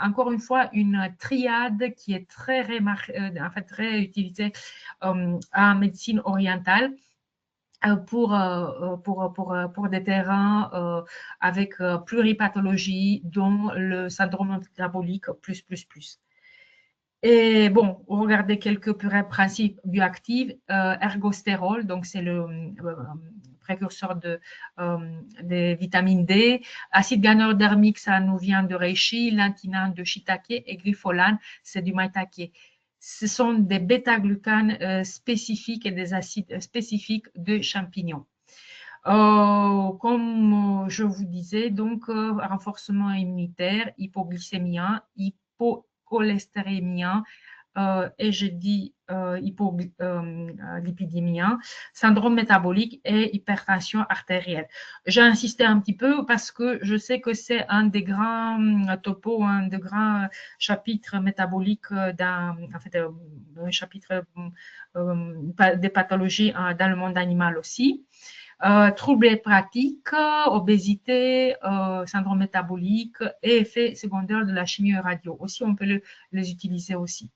encore une fois une triade qui est en fait, très utilisée en médecine orientale pour des terrains avec pluripathologie, dont le syndrome métabolique plus. Et bon, regardez quelques principes bioactifs. Ergostérol, donc c'est le précurseur des vitamines D. Acide ganodermique, ça nous vient de reishi. Lantinane de shiitake et glypholane, c'est du maitake. Ce sont des bêta-glucanes spécifiques et des acides spécifiques de champignons. Comme je vous disais, donc renforcement immunitaire, hypoglycémien, hypocholestérémien, et je dis hypolipidémien, syndrome métabolique et hypertension artérielle. J'ai insisté un petit peu parce que je sais que c'est un des grands topos, un des grands chapitres métaboliques un chapitre des pathologies dans le monde animal aussi. Troubles hépatiques, obésité, syndrome métabolique et effets secondaires de la chimie et radio. Aussi, on peut les utiliser aussi.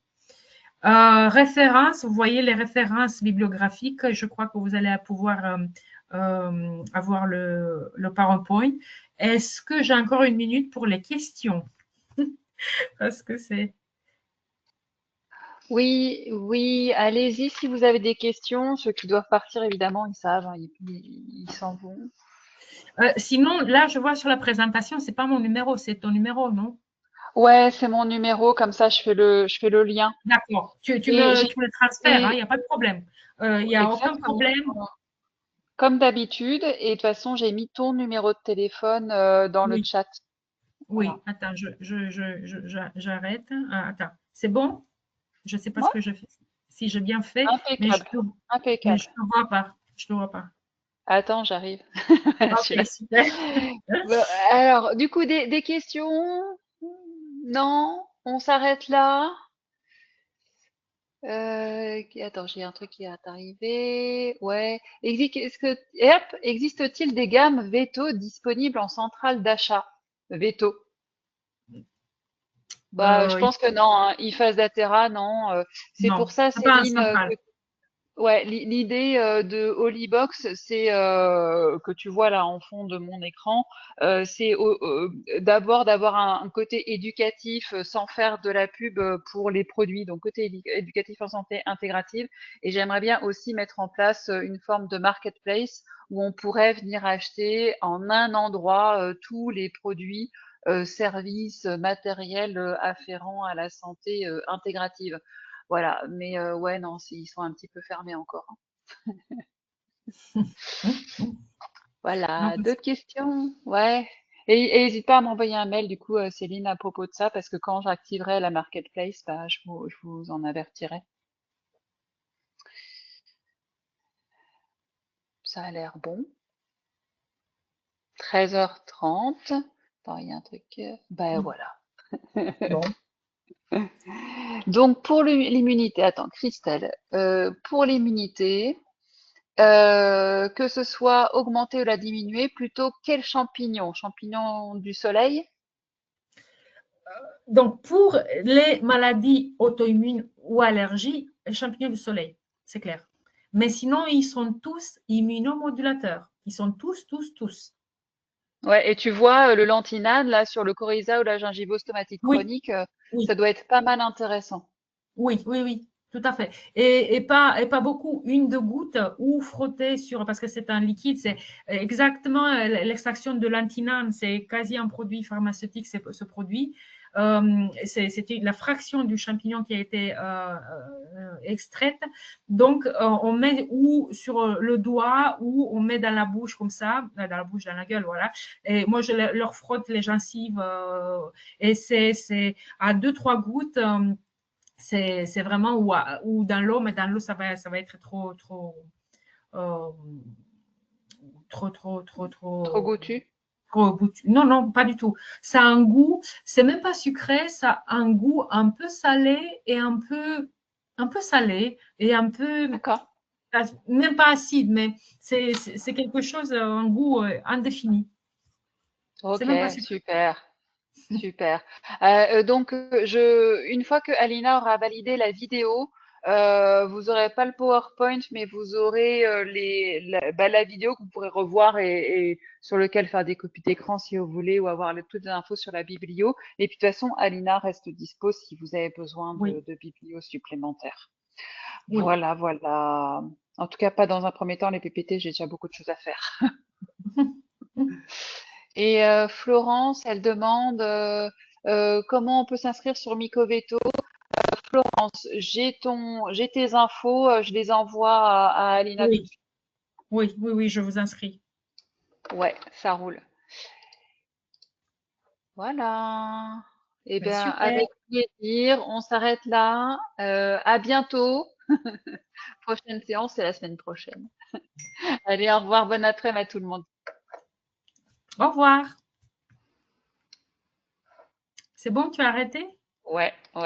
Références, vous voyez les références bibliographiques. Je crois que vous allez pouvoir avoir le PowerPoint. Est-ce que j'ai encore une minute pour les questions? Parce que c'est… Oui, oui, allez-y si vous avez des questions. Ceux qui doivent partir, évidemment, ils savent, hein, ils s'en vont. Sinon, là, je vois sur la présentation, c'est pas mon numéro, c'est ton numéro, non? Ouais, c'est mon numéro, comme ça je fais le lien. D'accord. Tu Et me j'ai le transfères, il n'y a pas de problème. Il n'y a aucun exactement problème. comme d'habitude. Et de toute façon, j'ai mis ton numéro de téléphone dans le Oui, chat. Voilà. oui. Attends, j'arrête. Ah, attends, c'est bon? Je ne sais pas ce Ouais, que je fais, si j'ai bien fait, mais impeccable, je impeccable. ne vois pas. Je ne vois pas. Attends, j'arrive. Voilà, Ok, celui-là. super. Bon, alors, du coup, des questions? Non? On s'arrête là? Attends, j'ai un truc qui est arrivé. Ouais. Existe-t-il des gammes Veto disponibles en centrale d'achat? Veto. Bah, je Euh, pense que non, hein. IFAS d'Atera, non. C'est pour non, ça, ce n'est pas un Céline, central. Ouais, l'idée de Holybox, c'est que tu vois là en fond de mon écran, c'est d'abord d'avoir un côté éducatif sans faire de la pub pour les produits, donc côté éducatif en santé intégrative. Et j'aimerais bien aussi mettre en place une forme de marketplace où on pourrait venir acheter en un endroit tous les produits, services, matériels afférents à la santé intégrative. Voilà, mais ouais, non, ils sont un petit peu fermés encore, hein. Non, Voilà, d'autres questions? Ouais. Et n'hésite pas à m'envoyer un mail, du coup, Céline, à propos de ça, parce que quand j'activerai la marketplace, bah, je vous en avertirai. Ça a l'air bon. 13h30. Attends, il y a un truc. Ben voilà. bon. Donc, pour l'immunité, attends, Christelle, pour l'immunité, que ce soit augmenter ou la diminuer, plutôt quel champignon? Champignon du soleil? Donc, pour les maladies auto-immunes ou allergies, les champignons du soleil, c'est clair. Mais sinon, ils sont tous immunomodulateurs. Ils sont tous, tous, tous. Ouais, et tu vois, le lentinane, là, sur le coryza ou la gingivose stomatique Oui, chronique, ça oui, doit être pas mal intéressant. oui, oui, oui, tout à fait. Et pas beaucoup, une, deux gouttes ou frotter sur, parce que c'est un liquide, c'est exactement l'extraction de l'antinane, c'est quasi un produit pharmaceutique, ce produit. C'était la fraction du champignon qui a été extraite. Donc, on met ou sur le doigt ou on met dans la bouche comme ça, dans la bouche, dans la gueule, voilà. Et moi, je leur frotte les gencives et c'est à deux, trois gouttes. C'est vraiment ou dans l'eau, mais dans l'eau, ça va être euh, Trop goûtu? trop goûtu. Non, non, pas du tout. Ça a un goût, c'est même pas sucré, ça a un goût un peu salé et un peu salé et un peu, D'accord. même pas acide, mais c'est quelque chose, un goût indéfini. C'est Ok, même pas sucré. super, super. Donc, une fois que Alina aura validé la vidéo, vous aurez pas le PowerPoint, mais vous aurez la vidéo que vous pourrez revoir et sur lequel faire des copies d'écran si vous voulez ou avoir toutes les infos sur la biblio. Et puis de toute façon, Alina reste dispo si vous avez besoin Oui, de biblio supplémentaires. oui. Voilà, voilà. En tout cas, pas dans un premier temps, les PPT, j'ai déjà beaucoup de choses à faire. Et Florence, elle demande comment on peut s'inscrire sur Mycoveto. Florence, j'ai tes infos, je les envoie à Alina tout de Oui, suite. oui, oui, oui, je vous inscris. Ouais, ça roule. Voilà. Eh Ben, bien, super. avec plaisir, on s'arrête là. À bientôt. Prochaine séance, c'est la semaine prochaine. Allez, au revoir, bon après-midi à tout le monde. Au revoir. C'est bon, tu as arrêté? Ouais, ouais.